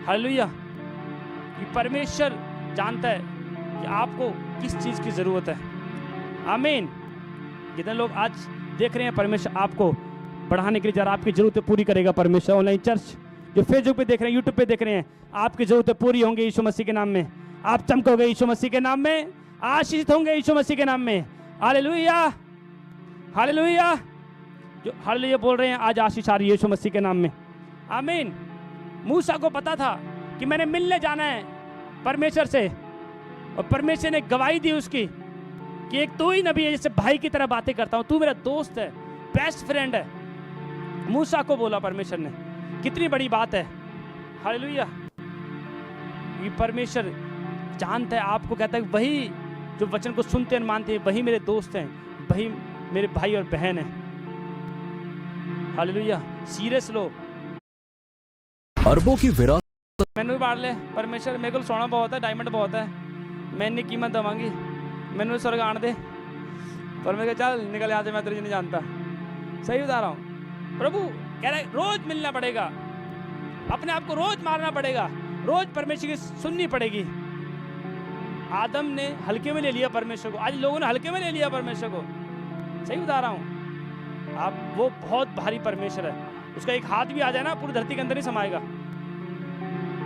हालेलुया। कि परमेश्वर जानता है कि आपको किस चीज़ की ज़रूरत है। आमीन। जितने लोग आज देख रहे हैं, परमेश्वर आपको बढ़ाने के लिए जा रहा है, आपकी ज़रूरतें पूरी करेगा परमेश्वर। ऑनलाइन चर्च जो फेसबुक पे देख रहे हैं, यूट्यूब पे देख रहे हैं, आपकी ज़रूरतें पूरी होंगी यीशु मसीह के नाम में। आप चमकोगे यीशु मसीह के नाम में, आशीषित होंगे यीशु मसीह के नाम में। Hallelujah, hallelujah. जो हालेलुया बोल रहे हैं, आज आशीष आ रही है यीशु मसीह के नाम में। आमीन। मूसा को पता था कि मैंने मिलने जाना है परमेश्वर से, और परमेश्वर ने गवाही दी उसकी कि एक तू ही नबी है, जैसे भाई की तरह बातें करता हूँ, तू मेरा दोस्त है, बेस्ट फ्रेंड है। मूसा को बोला परमेश्वर ने, कितनी बड़ी बात है। हालेलुया। ये परमेश्वर जानता है आपको, कहता है वही जो वचन को सुनते हैं मानते हैं, वही मेरे दोस्त हैं, वही मेरे भाई और बहन हैं। हालेलुया। सीरियस लो। अरबों की विरासत मैंने भी बाढ़ ले परमेश्वर, मेरे को सोना बहुत है, डायमंड बहुत है, मैं इतनी कीमत दवांगी, मैंने स्वर्ग आने दे। पर मैं चल निकल यहाँ से, मैं तुझे नहीं जानता। सही बता रहा हूँ। प्रभु कह रहा है रोज मिलना पड़ेगा, अपने आप को रोज मारना पड़ेगा, रोज परमेश्वर की सुननी पड़ेगी। आदम ने हल्के में ले लिया परमेश्वर को, आज लोगों ने हल्के में ले लिया परमेश्वर को। सही बता रहा हूँ। आप वो बहुत भारी परमेश्वर है, उसका एक हाथ भी आ जाए ना, पूरी धरती के अंदर ही समाएगा।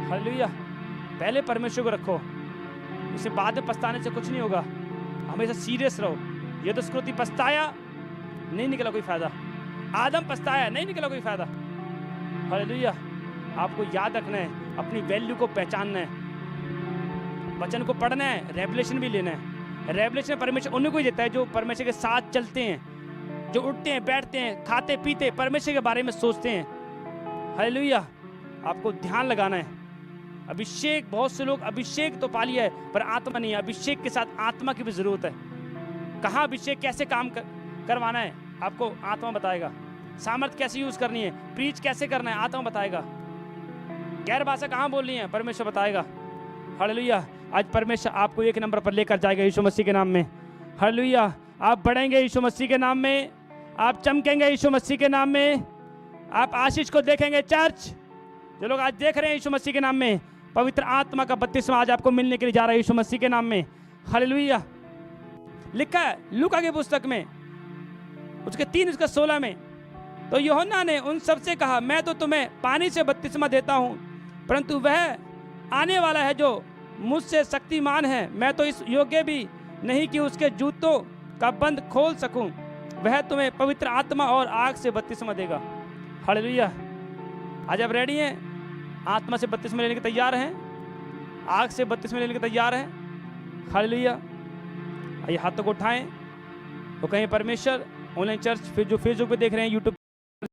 हालेलुया। पहले परमेश्वर को रखो, उससे बाद में पछताने से कुछ नहीं होगा। हमेशा सीरियस रहो। ये तो स्कृति पछताया, नहीं निकला कोई फायदा। आदम पछताया, नहीं निकला कोई फायदा। हालेलुया। आपको याद रखना है, अपनी वैल्यू को पहचानना है, वचन को पढ़ना है, रेवलेशन भी लेना है। रेवलेशन परमेश्वर उन्हीं को ही देता है जो परमेश्वर के साथ चलते हैं, जो उठते हैं, बैठते हैं, खाते पीते, परमेश्वर के बारे में सोचते हैं। हालेलुया। आपको ध्यान लगाना है। अभिषेक, बहुत से लोग अभिषेक तो पा लिया है पर आत्मा नहीं है। अभिषेक के साथ आत्मा की भी जरूरत है। कहाँ अभिषेक कैसे काम करवाना है, आपको आत्मा बताएगा। सामर्थ कैसे यूज करनी है, प्रीच कैसे करना है, आत्मा बताएगा। गैर भाषा कहाँ बोलनी है, परमेश्वर बताएगा। हालेलुया। आज परमेश्वर आपको एक नंबर पर लेकर जाएगा यीशु मसीह के नाम में। हालेलुया। आप बढ़ेंगे यीशु मसीह के नाम में, आप चमकेंगे यीशु मसीह के नाम में, आप आशीष को देखेंगे। चर्च जो लोग आज देख रहे हैं यीशु मसीह के नाम में, पवित्र आत्मा का बपतिस्मा आज आपको मिलने के लिए जा रहा है यीशु मसीह के नाम में। हालेलुया। लिखा है लूका की पुस्तक में उसके 3:16 में, तो यूहन्ना ने उन सबसे कहा, मैं तो तुम्हें पानी से बपतिस्मा देता हूँ, परंतु वह आने वाला है जो मुझसे शक्तिमान है, मैं तो इस योग्य भी नहीं कि उसके जूतों का बंद खोल सकूं। वह तुम्हें पवित्र आत्मा और आग से बपतिस्मा देगा। हालेलुया। आज आप रेडी हैं? आत्मा से बपतिस्मा लेने के तैयार हैं? आग से बपतिस्मा लेने के तैयार हैं? हालेलुया। आइए हाथों को उठाएं। तो कहें परमेश्वर, ऑनलाइन चर्च फिर जो फेसबुक पे देख रहे हैं, यूट्यूब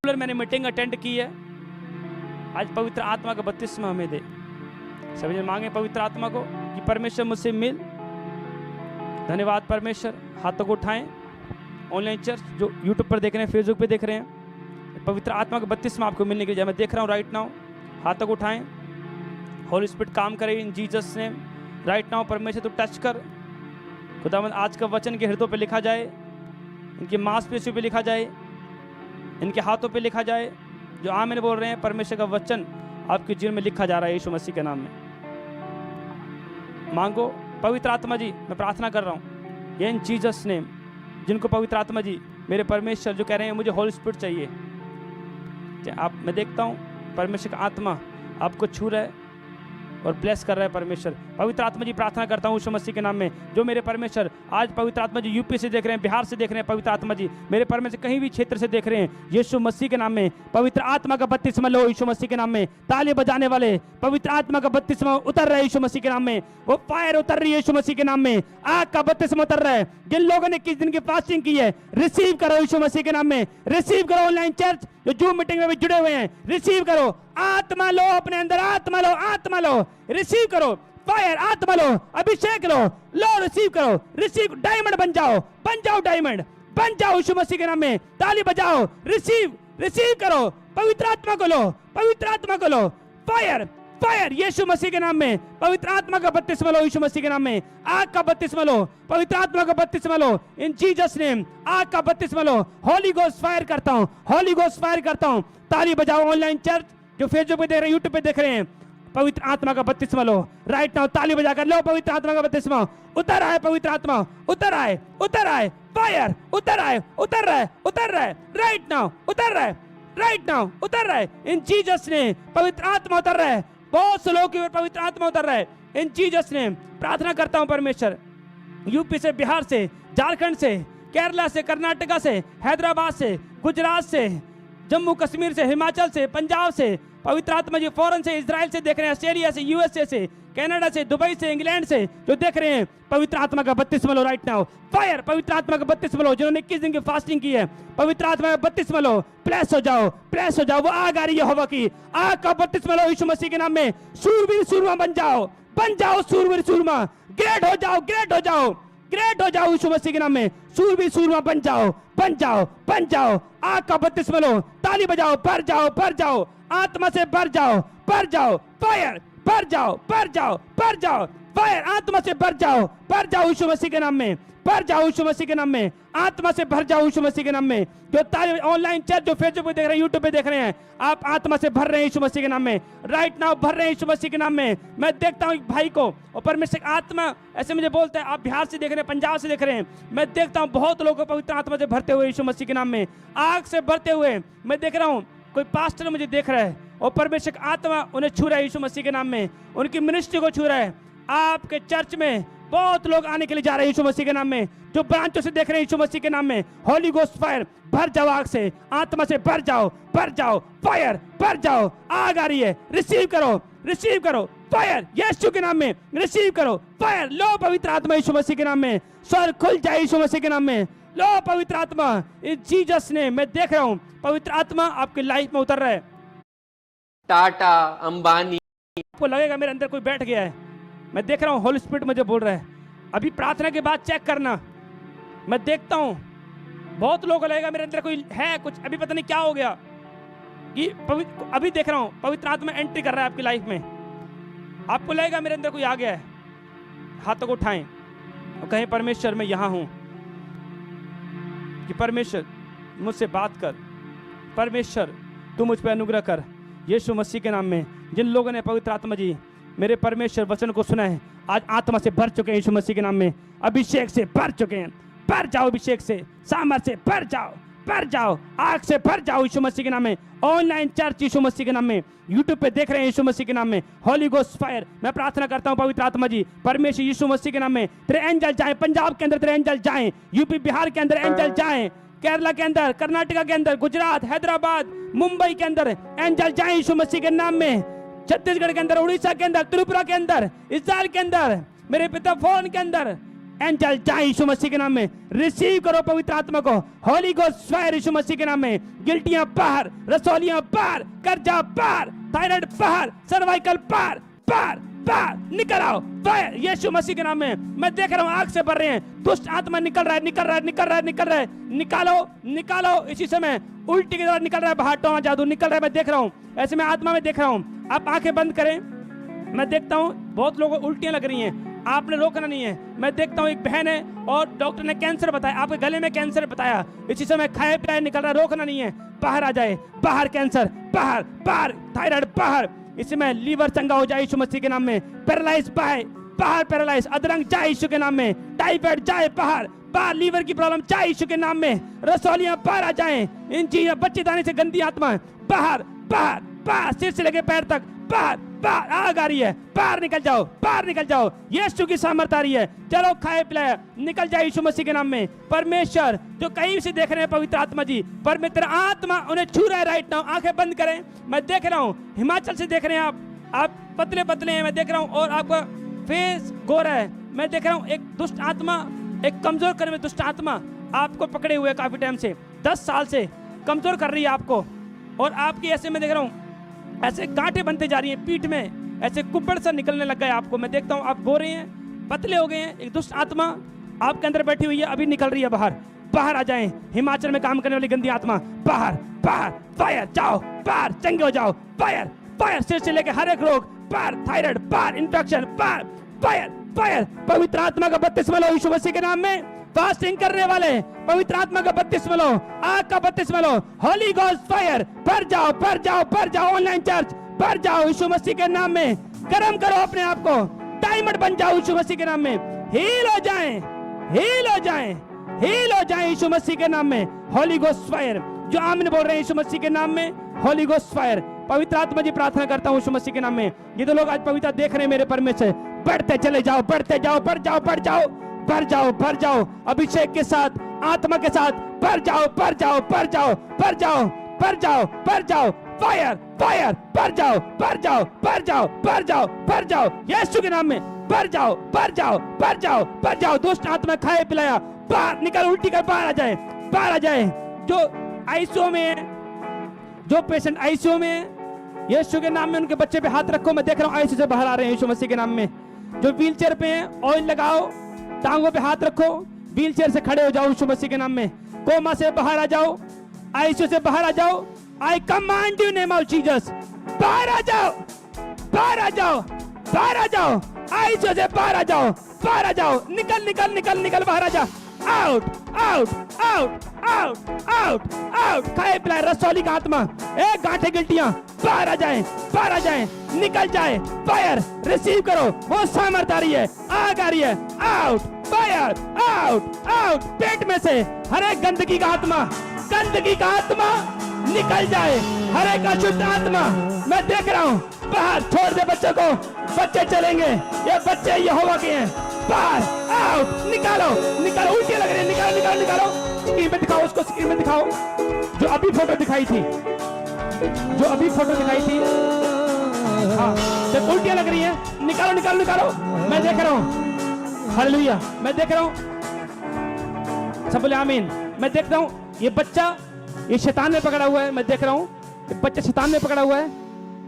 पर मैंने मीटिंग अटेंड की है, आज पवित्र आत्मा का बपतिस्मा हमें दे। सभी जन मांगे पवित्र आत्मा को कि परमेश्वर मुझसे मिल। धन्यवाद परमेश्वर। हाथों को उठाएं। ऑनलाइन चर्च जो यूट्यूब पर देख रहे हैं, फेसबुक पे देख रहे हैं, पवित्र आत्मा का बपतिस्मा आपको मिलने के लिए मैं देख रहा हूँ राइट नाउ। हाथों को उठाएं। होली स्पिरिट काम करे इन जीसस नेम राइट नाउ। परमेश्वर तो टच कर खुदावंद, आज का वचन के हृदयों पे लिखा जाए, इनके मांसपेशियों पे लिखा जाए, इनके हाथों पे लिखा जाए। जो आमीन बोल रहे हैं, परमेश्वर का वचन आपके जीवन में लिखा जा रहा है यीशु मसीह के नाम में। मांगो। पवित्र आत्मा जी, मैं प्रार्थना कर रहा हूँ ये इन जीसस नेम, जिनको पवित्र आत्मा जी मेरे परमेश्वर जो कह रहे हैं मुझे होली स्पिरिट चाहिए, आप मैं देखता हूँ परमेश्वर का आत्मा आपको छू रहा है और ब्लेस कर रहा है परमेश्वर। पवित्र आत्मा जी प्रार्थना करता हूँ यीशु मसीह के नाम में, जो मेरे परमेश्वर आज पवित्र आत्मा जी यूपी से देख रहे हैं, बिहार से देख रहे हैं, पवित्र आत्मा जी मेरे परमेश्वर कहीं भी क्षेत्र से देख रहे हैं, यीशु मसीह के नाम में पवित्र आत्मा का बपतिस्मा लो यीशु मसीह के नाम में। ताली बजाने वाले, पवित्र आत्मा का बपतिस्मा उतर रहा है यीशु मसीह के नाम में, वो फायर उतर रही है यीशु मसीह के नाम में, आग का बपतिस्मा उतर रहा है। जिन लोगों ने किस दिन की फास्टिंग की है, रिसीव करो यीशु मसीह के नाम में, रिसीव करो। ऑनलाइन चर्च जो जूम मीटिंग में भी जुड़े हुए हैं, रिसीव करो। आत्मा लो अपने अंदर, आत्मा लो, आत्मा लो, रिसीव करो। फायर, आत्मा लो, अभिषेक लो रिसीव करो, रिसीव, डायमंड बन जाओ डायमंड बन जाओ यीशु मसीह के नाम में। ताली बजाओ, रिसीव करो, पवित्र आत्मा को लो, फायर फायर यीशु मसीह के नाम में। पवित्र आत्मा का बपतिस्मा लो यीशु मसीह के नाम में। आग का बपतिस्मा लो, पवित्र आत्मा का बपतिस्मा लो इन जीसस नेम। आग का बपतिस्मा लो, होली गोस्ट फायर करता हूं। ताली बजाओ ऑनलाइन चर्च जो फेसबुक पे देख रहे हैं, यूट्यूब पे देख रहे हैं, पवित्र आत्मा का बपतिस्मा लो राइट नाउ। ताली बजाकर लो पवित्र आत्मा का बपतिस्मा। उतर आए पवित्र आत्मा, उतर आए फायर, उतर रहा है राइट नाउ, उतर रहा है इन जीसस नेम। पवित्र आत्मा उतर रहा है, बहुत से लोगों के ऊपर पवित्र आत्मा उतर रहा है इन जीसस नेम। प्रार्थना करता हूं परमेश्वर, यूपी से, बिहार से, झारखंड से, केरला से, कर्नाटका से, हैदराबाद से, गुजरात से, जम्मू कश्मीर से, हिमाचल से, पंजाब से, पवित्र आत्मा जी फॉरेन से, इजराइल से देख रहे हैं, ऑस्ट्रेलिया से, यूएसए से, कनाडा से, दुबई से, इंग्लैंड से जो देख रहे हैं, पवित्र आत्मा का बपतिस्मा लो राइट नाउ। फायर, पवित्र आत्मा का बपतिस्मा लो। जिन्होंने 21 दिन की फास्टिंग की है, पवित्र आत्मा का बपतिस्मा लो। प्लेस हो जाओ। वो आग आ रही है यहोवा की, आग का बपतिस्मा लो यीशु मसीह के नाम में। शूरवीर सूरमा बन जाओ शूरवीर सूरमा। ग्रेट हो जाओ यीशु मसीह के नाम में। शूरवीर सूरमा बन जाओ। आग का बपतिस्मा लो। ताली बजाओ, भर जाओ आत्मा से, भर जाओ फायर, भर जाओ फायर, आत्मा से भर जाओ यीशु मसीह के नाम में। आत्मा से भर जाओ यीशु मसीह के नाम में। जो ताली ऑनलाइन चर्च जो फेसबुक पे देख रहे हैं, यूट्यूब पे देख रहे हैं, आप आत्मा से भर रहे हैं यीशु मसीह के नाम में राइट नाउ, भर रहे हैं यीशु मसीह के नाम में। मैं देखता हूं एक भाई को और परमेश्वर आत्मा ऐसे मुझे बोलता है, आप बिहार से देख रहे हैं, पंजाब से देख रहे हैं, मैं देखता हूं बहुत लोगों को पवित्र आत्मा से भरते हुए यीशु मसीह के नाम में, आग से भरते हुए मैं देख रहा हूं। कोई पास्टर मुझे देख रहा है और परमेश्वर आत्मा उन्हें छू रहा है यीशु मसीह के नाम में, उनकी मिनिस्ट्री को छू रहा है। आपके चर्च में बहुत लोग आने के लिए जा रहे हैं यीशु मसीह के नाम में, जो ब्रांचों से देख रहे हैं यीशु मसीह के नाम में। होली गोस्ट फायर, भर जाओ आग से, आत्मा से भर जाओ फायर, भर जाओ। आग आ रही है, रिसीव करो फायर यीशु के नाम में, रिसीव करो फायर। लो पवित्र आत्मा यीशु मसीह के नाम में, स्वर खुल जाए यीशु मसीह के नाम में। लो पवित्र आत्मा इन जीसस ने। मैं देख रहा हूं पवित्र आत्मा आपकी लाइफ में उतर रहा है। टाटा, अंबानी, आपको लगेगा मेरे अंदर कोई बैठ गया है, मैं देख रहा हूं होली स्पिरिट मुझे बोल रहा है। अभी प्रार्थना के बाद चेक करना, मैं देखता हूं बहुत लोगों को लगेगा मेरे अंदर कोई है, कुछ अभी पता नहीं क्या हो गया कि अभी देख रहा हूं पवित्र आत्मा एंट्री कर रहा है आपकी लाइफ में। आपको लगेगा मेरे अंदर कोई आ गया है, हाथों को उठाएं और कहें परमेश्वर मैं यहां हूं, कि परमेश्वर मुझसे बात कर, परमेश्वर तू मुझ पर अनुग्रह कर यीशु मसीह के नाम में। जिन लोगों ने पवित्र आत्मा जी मेरे परमेश्वर वचन को सुना है, आज आत्मा से भर चुके हैं यीशु मसीह के नाम में, अभिषेक से भर चुके हैं। भर जाओ अभिषेक से, सामर्थ से भर जाओ, आग से भर जाओ यीशु मसीह के नाम में। ऑनलाइन चर्च यीशु मसीह के नाम में, यूट्यूब पे देख रहे हैं यीशु मसीह के नाम में। होली गोस्ट फायर, मैं प्रार्थना करता हूं पवित्र आत्मा जी, परमेश्वर यीशु मसीह के नाम में तेरे एंजल जाएं, पंजाब के अंदर तेरे एंजल जाएं, यूपी बिहार के अंदर एंजल जाएं, केरला के अंदर, कर्नाटका के अंदर, गुजरात, हैदराबाद, मुंबई के अंदर एंजल जाएं यीशु मसीह के नाम में। छत्तीसगढ़ के अंदर, उड़ीसा के अंदर, त्रिपुरा के अंदर, इस्राएल के अंदर, मेरे पिता फोन के अंदर एंजल जाए यीशु मसीह के नाम में। रिसीव करो पवित्र आत्मा को, होली गोस्ट फायर यीशु मसीह के नाम में। गिल्टियां बाहर, रसौलियां बाहर, कर्जा बाहर, थायराइड बाहर, सर्वाइकल बाहर, निकल आओ फायर यीशु मसीह के नाम में। मैं देख रहा हूं आग से भर रहे हैं, दुष्ट आत्मा निकल रहा है, निकालो इसी समय। उल्टी की तरह निकल रहा है, बाहर टोना जादू निकल रहा है, मैं देख रहा हूं, ऐसे मैं आत्मा में देख रहा हूं। आप आंखें बंद करें, मैं देखता हूं बहुत लोगों को उल्टियां लग रही हैं, आपने रोकना नहीं है। मैं देखता हूं एक बहन है और डॉक्टर ने कैंसर बताया, आपके गले में कैंसर बताया, इसी समय खाए पिलाए निकल रहा है, रोकना नहीं है, बाहर आ जाए, बाहर कैंसर, बाहर थायराइड बाहर, इसी में लीवर चंगा हो जाए यीशु मसीह के नाम में। पैरालाइज बाहर पैरालाइज, अदरंग जाए यीशु के नाम में। टाइफाइड जाए बाहर, लीवर की प्रॉब्लम जाए यीशु के नाम में। रसौलियां बाहर आ जाएं, इन चीजों बच्चे दाने से गंदी आत्मा बाहर, सिर से लेके पैर तक बाहर, आग आ रही है, बाहर निकल जाओ, यीशु की सामर्थ आ रही है। चलो खाए पिलाए निकल जाए यीशु मसीह के नाम में। परमेश्वर जो कहीं से देख रहे हैं पवित्र आत्मा जी, परमेश्वर आत्मा उन्हें छू रहा है राइट नाउ। आंखें बंद करें, मैं देख रहा हूं हिमाचल से देख रहे हैं आप पतले हैं, मैं देख रहा हूं, और आपका फेस गोरा है। मैं देख रहा हूं एक दुष्ट आत्मा, एक कमजोर करने में दुष्ट आत्मा आपको पकड़े हुए काफी टाइम से, 10 साल से कमजोर कर रही है आपको, और आपकी ऐसे मैं देख रहा हूं ऐसे गांठें बनते जा रही हैं पीठ में, ऐसे कुब्बड़ सा निकलने लग गए आपको। मैं देखता हूँ आप गोरे हैं, पतले हो गए हैं। एक दुष्ट आत्मा आपके अंदर बैठी हुई है, अभी निकल रही है बाहर। बाहर आ जाएं। हिमाचल में काम करने वाली गंदी आत्मा बाहर, बाहर, फायर, जाओ बाहर, चंगे हो जाओ, फायर, फायर, सिर से लेके हर एक रोग बाहर, थायराइड बाहर, इन्फेक्शन बाहर, फायर, फायर। पवित्र आत्मा का बपतिस्मा लो यीशु मसीह के नाम में। फास्टिंग करने वाले पवित्र आत्मा का बपतिस्मा लो, आग का बपतिस्मा लो, होली गोस्ट फायर। भर जाओ, भर जाओ, भर जाओ। ऑनलाइन चर्च भर जाओ यीशु मसीह के नाम में। गर्म करो अपने आप को, डायमंड बन जाओ यीशु मसीह के नाम में। हील हो जाएं, हील हो जाएं, हील हो जाएं यीशु मसीह के नाम में। Holi ghost fire. जो आमीन बोल रहे हैं यीशु मसीह के नाम में, होली गोस्ट फायर। पवित्र आत्मा जी प्रार्थना करता हूं यीशु मसीह के नाम में। ये तो लोग आज पवित्र देख रहे हैं मेरे परमेश्वर, बढ़ते चले जाओ, बढ़ते जाओ, बढ़ जाओ, बढ़ जाओ, भर जाओ, भर जाओ। अभिषेक के साथ, आत्मा के साथ भर जाओ, भर जाओ, भर जाओ, भर जाओ, भर जाओ, भर जाओ। फायर, फायर, भर जाओ, भर जाओ, भर जाओ, भर जाओ, भर जाओ यीशु के नाम में। भर जाओ, भर जाओ, भर जाओ, भर जाओ। दुष्ट आत्मा खाए पिलाया बाहर निकल, उल्टी कर बाहर आ जाए, बाहर आ जाए। जो आईसीयू में है, जो पेशेंट आईसीयू में है, यीशु के नाम में उनके बच्चे पे हाथ रखो। मैं देख रहा हूँ आईसीयू से बाहर आ रहे हैं यीशु मसीह के नाम में। जो व्हील चेयर पे हैं, ऑयल लगाओ, टांगों पे हाथ रखो, व्हील चेयर से खड़े हो जाओ यीशु मसीह के नाम में। कोमा से बाहर आ जाओ, आईसीयू से बाहर आ जाओ। आई command you name of Jesus, बाहर आ जाओ, बाहर आ जाओ, बाहर आ जाओ। आईसीयू से बाहर आ जाओ, बाहर आ जाओ। निकल, निकल, निकल, निकल, बाहर आ जा। Out, out, out, out, out, out. खाए पिलाए रसौली का आत्मा, एक गांठे गिल्टियां बाहर आ जाए, बाहर आ जाए, निकल जाए। फायर रिसीव करो, वो सामर्थ आ रही है, आग आ रही है। Out, fire, out, out. पेट में से हर एक गंदगी का आत्मा, गंदगी का आत्मा निकल जाए। हर एक अशुद्ध आत्मा मैं देख रहा हूँ बाहर। छोड़ दे बच्चों को, बच्चे चलेंगे, ये बच्चे यहोवा के हैं। बाहर, आउट, निकालो, निकालो। उल्टी लग रही है, निकालो, निकालो, निकालो। स्क्रीन पे दिखाओ उसको, स्क्रीन पे दिखाओ। जो अभी फोटो दिखाई थी, जो अभी फोटो दिखाई थी, हाँ, जब उल्टियां लग रही है, निकालो, निकालो, निकालो। मैं देख रहा हूँ, हालेलुया, मैं देख रहा हूँ। सब बोले आमीन। मैं देख रहा हूँ ये बच्चा, ये शैतान में पकड़ा हुआ है। मैं देख रहा हूँ ये बच्चा शैतान में पकड़ा हुआ है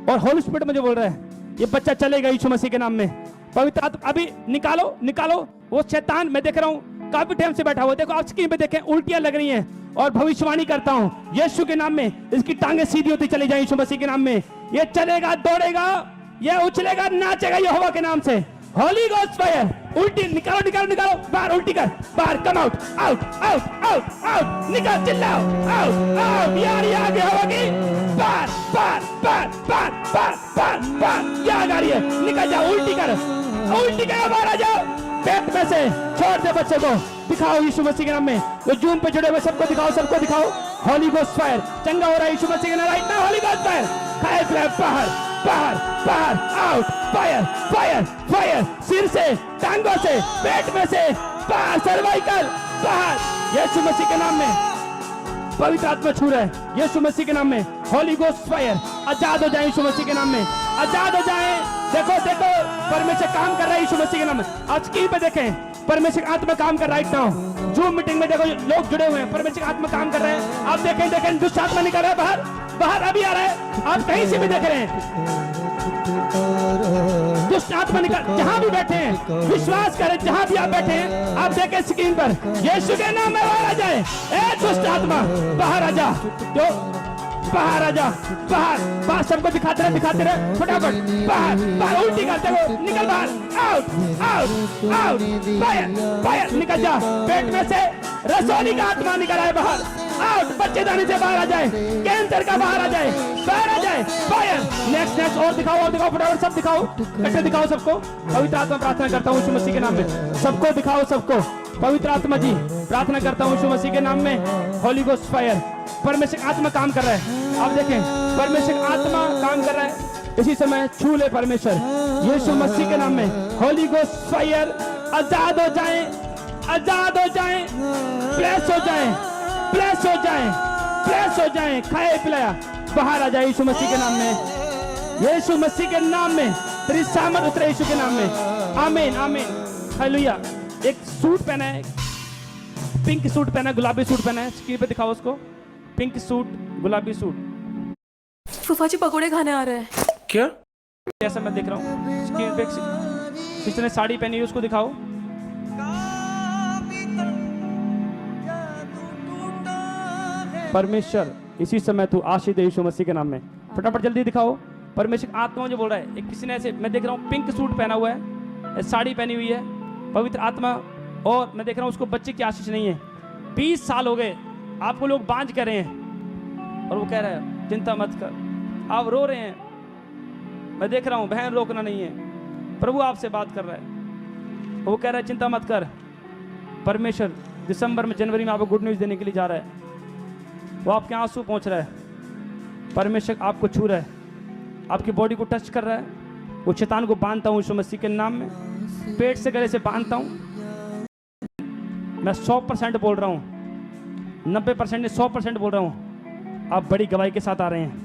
और होली स्पिरिट मुझे बोल रहा है ये बच्चा चलेगा यीशु मसीह के नाम में। पवित्र आत्मा अभी निकालो, निकालो वो शैतान। मैं देख रहा हूँ काफी टाइम से बैठा हुआ। देखो आप स्क्रीन पे देखें, उल्टियां लग रही हैं और भविष्यवाणी करता हूँ यीशु के नाम में, इसकी टांगे सीधी होती चली जाए यीशु मसीह के नाम में। ये चलेगा, दौड़ेगा, ये उछलेगा, नाचेगा यहोवा के नाम से। Holi ghost fire. उल्टी निकालो, निकालो, निकालो। बाहर उल्टी कर, बाहर, come out, out, out, out, out. निकाल, चिल्लाओ, आउट, आउट। यार ये आगे होगी, बाहर, बाहर, बाहर, बाहर, बाहर, बाहर, बाहर। क्या आ रही है, निकल जाओ, उल्टी कर, उल्टी कर, बाहर आ जाओ। पेट में से छोड़ दे बच्चे को, दिखाओ यीशु मसीह के नाम में। वो जूम पे जुड़े हुए सबको दिखाओ, सबको दिखाओ। Holi ghost fire. चंगा हो रहा है यीशु मसीह के नाम, right now Holi ghost fire. खाए पिलाए बाहर, बाहर, बाहर, आउट, फायर, फायर, फायर। सिर से, टांगों से, पेट में से बाहर, सर्वाइकल बाहर, यीशु मसीह के नाम में। पवित्र आत्मा छू रहा है यीशु मसीह के नाम में। Holi ghost fire. आजाद हो जाए यीशु मसीह के नाम में, आजाद हो जाए। देखो, देखो परमेश्वर काम कर रहा है यीशु मसीह के नाम में। आज स्क्रीन पे देखें, परमेश्वर आत्मा काम कर रहा है राइट नाउ। जूम मीटिंग में देखो लोग जुड़े हुए हैं, परमेश्वर आत्मा काम कर रहे हैं। आप देखें, देखें दुष्ट आत्मा निकल रहा है बाहर, बाहर अभी आ रहा है। आप कहीं से भी देख रहे हैं दुष्ट आत्मा निकल, जहां भी बैठे हैं विश्वास करें, जहां भी आप बैठे हैं आप देखें स्क्रीन पर, यीशु के नाम में बाहर आ जाए। ए दुष्ट आत्मा बाहर आ जा, जो बाहर आ जा, बाहर, बाहर। सबको दिखाते रहे, दिखाते रहे, फटाफट बाहर, बाहर। उल्टी करते हो, निकल बाहर, out, out, out. Fire, fire, निकल जा। पेट में से रसौली का आत्मा निकल आए बाहर, आउट। बच्चेदानी से बाहर आ जाए, कैंसर का बाहर आ जाए, बाहर आ जाए। फायर। नेक्स्ट, नेक्स्ट, और दिखाओ, और दिखाओ, फटाफट सब दिखाओ, इकट्ठे दिखाओ सबको। पवित्र आत्मा प्रार्थना करता हूँ यीशु मसीह के नाम में, सबको दिखाओ, सबको। पवित्र आत्मा जी प्रार्थना करता हूँ यीशु मसीह के नाम में। Holi ghost fire. परमेश्वर आत्मा काम कर रहा है, आप देखें परमेश्वर आत्मा काम कर रहा है। इसी समय छू ले परमेश्वर यीशु मसीह के नाम में। Holi ghost fire. आजाद हो जाए, आजाद हो जाए, ब्लेस हो जाए, ब्लेस हो जाए, ब्लेस हो जाए। खाए पिलाया बाहर आ जाए यीशु मसीह के नाम में, यीशु मसीह के नाम में। तेरी सामर्थ उतरे यीशु के नाम में। आमीन, आमीन, हालेलुया। एक सूट पहना है, पिंक सूट पहना है, गुलाबी सूट पहना है। स्क्रीन पे दिखाओ उसको, पिंक सूट, गुलाबी सूट। फूफा जी पकोड़े खाने आ रहे हैं। क्या? ऐसा मैं देख रहा हूँ स्क्रीन पे सिस्टर ने साड़ी पहनी है, उसको दिखाओ। परमेश्वर इसी समय तू आशीष दे यीशु मसीह के नाम में। फटाफट जल्दी दिखाओ। परमेश्वर आत्मा जो बोल रहा है, एक किसी ने ऐसे मैं देख रहा हूँ पिंक सूट पहना हुआ है, साड़ी पहनी हुई है, पवित्र आत्मा, और मैं देख रहा हूँ उसको बच्चे की आशीष नहीं है। 20 साल हो गए आपको लोग बांझ कर रहे हैं और वो कह रहा है चिंता मत कर, आप रो रहे हैं, मैं देख रहा हूँ बहन रोकना नहीं है, प्रभु आपसे बात कर रहा है। वो कह रहा है चिंता मत कर, परमेश्वर दिसंबर में जनवरी में आपको गुड न्यूज़ देने के लिए जा रहा है। वो आपके आंसू पहुँच रहा है, परमेश्वर आपको छू रहा है, आपकी बॉडी को टच कर रहा है। वो शैतान को बांधता हूँ यीशु मसीह के नाम में, पेट से गले से बांधता हूँ। मैं 100% बोल रहा हूँ, 90% नहीं 100% बोल रहा हूँ, आप बड़ी गवाही के साथ आ रहे हैं।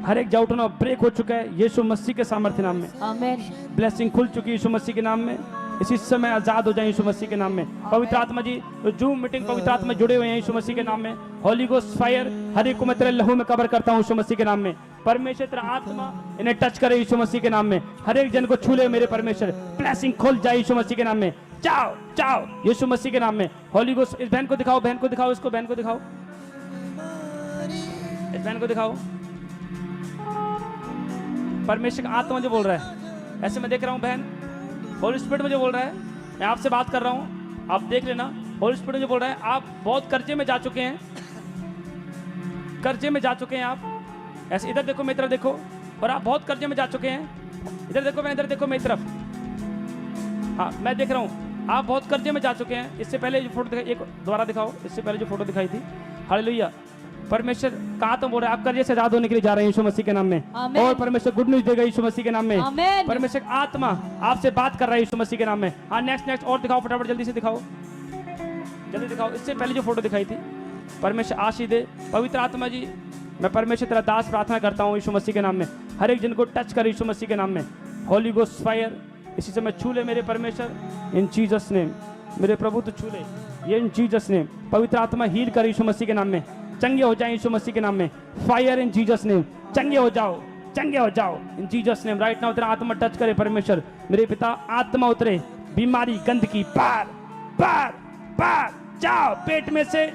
हर एक जाउटना ब्रेक हो चुका है यीशु मसीह के सामर्थ्य नाम में। आमीन। ब्लेसिंग खुल चुकी है यीशु मसीह के नाम में। इसी समय आजाद हो जाए यीशु मसीह के नाम में। पवित्र आत्मा जी जूम मीटिंग पवित्र आत्मा जुड़े हुए हैं यीशु मसीह के नाम में। होली गोस्ट फायर हर एक को मैं तेरे लहू में कवर करता हूँ यीशु मसीह के नाम में। परमेश्वर तेरा आत्मा इन्हें टच करे यीशु मसीह के नाम में। हर एक जन को छू ले मेरे परमेश्वर, ब्लेसिंग खुल जाए यीशु मसीह के नाम में। जाओ जाओ यीशु मसीह के नाम में। होली गोस्ट, इस बहन को दिखाओ, बहन को दिखाओ, इसको बहन को दिखाओ, इस बहन को दिखाओ। परमेश्वर का आत्मा जो बोल रहा है, ऐसे मैं देख रहा हूँ बहन, होली स्पिरिट मुझे बोल रहा है, मैं आपसे बात कर रहा हूँ, आप देख लेना। होली स्पिरिट मुझे बोल रहा है आप बहुत कर्जे में जा चुके हैं, कर्जे में जा चुके हैं आप। ऐसे इधर देखो मेरी तरफ देखो, और आप बहुत कर्जे में जा चुके हैं। इधर देखो, मैं इधर देखो मेरी तरफ, हाँ मैं देख रहा हूँ आप बहुत कर्जे में जा चुके हैं। इससे पहले जो फोटो दिखाई, एक दोबारा दिखाओ, इससे पहले जो फोटो दिखाई थी। हालेलुया। परमेश्वर कहाँ तो बोल रहा है आप कर्जे से आजाद होने के लिए जा रहे हैं यीशु मसीह के नाम में। आमीन। और परमेश्वर गुड न्यूज़ देगा यीशु मसीह के नाम में। आमीन। परमेश्वर आत्मा आपसे बात कर रहा है यीशु मसीह के नाम में। हाँ नेक्स्ट और दिखाओ, फटाफट जल्दी से दिखाओ, जल्दी दिखाओ। इससे पहले जो फोटो दिखाई थी, परमेश्वर आशीष दे। पवित्र आत्मा जी मैं परमेश्वर तेरा दास प्रार्थना करता हूँ यीशु मसीह के नाम में, हर एक जन को टच कर यीशु मसीह के नाम में। होली गोस्ट फायर इसी समय छू ले मेरे परमेश्वर, इन जीसस नेम। मेरे प्रभु तो छू ले ये इन जीसस नेम। पवित्र आत्मा हील कर यीशु मसीह के नाम में, चंगे हो जाए यीशु मसीह के नाम में। फायर इन जीसस नेम, चंगे हो जाओ, चंगे हो जाओ इन जीसस नेम। राइट नाउ तेरा आत्मा टच करे परमेश्वर, मेरे पिता आत्मा उतरे, बीमारी गंदगी पार पार पार जाओ पेट में से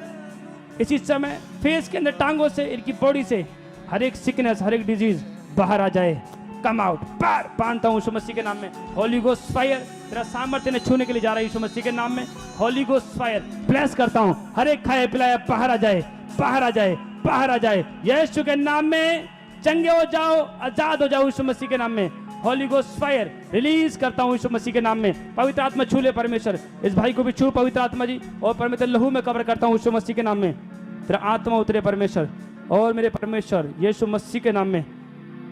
इसी समय, फेस के अंदर, टांगों से, इनकी बॉडी से हर एक सिकनेस, हर एक डिजीज बाहर आ जाए, कम आउट, पार बांधता हूँ यीशु मसीह के नाम में। होली गोस्ट फायर तेरा सामर्थ्य ने छूने के लिए जा रहा है यीशु मसीह के नाम में। होली गोस्ट फायर ब्लेस करता हूँ, हर एक खाया पिलाया बाहर आ जाए, बाहर आ जाए, बाहर आ जाए यीशु के नाम में। चंगे हो जाओ, आजाद हो जाओ यीशु मसीह के नाम में। होली गोस्ट फायर रिलीज करता हूँ यीशु मसीह के नाम में। पवित्र आत्मा छू ले परमेश्वर, इस भाई को भी छू पवित्र आत्मा जी, और परमेश्वर लहू में कवर करता हूँ यीशु मसीह के नाम में। तेरा आत्मा उतरे परमेश्वर, और मेरे परमेश्वर यीशु मसीह के नाम में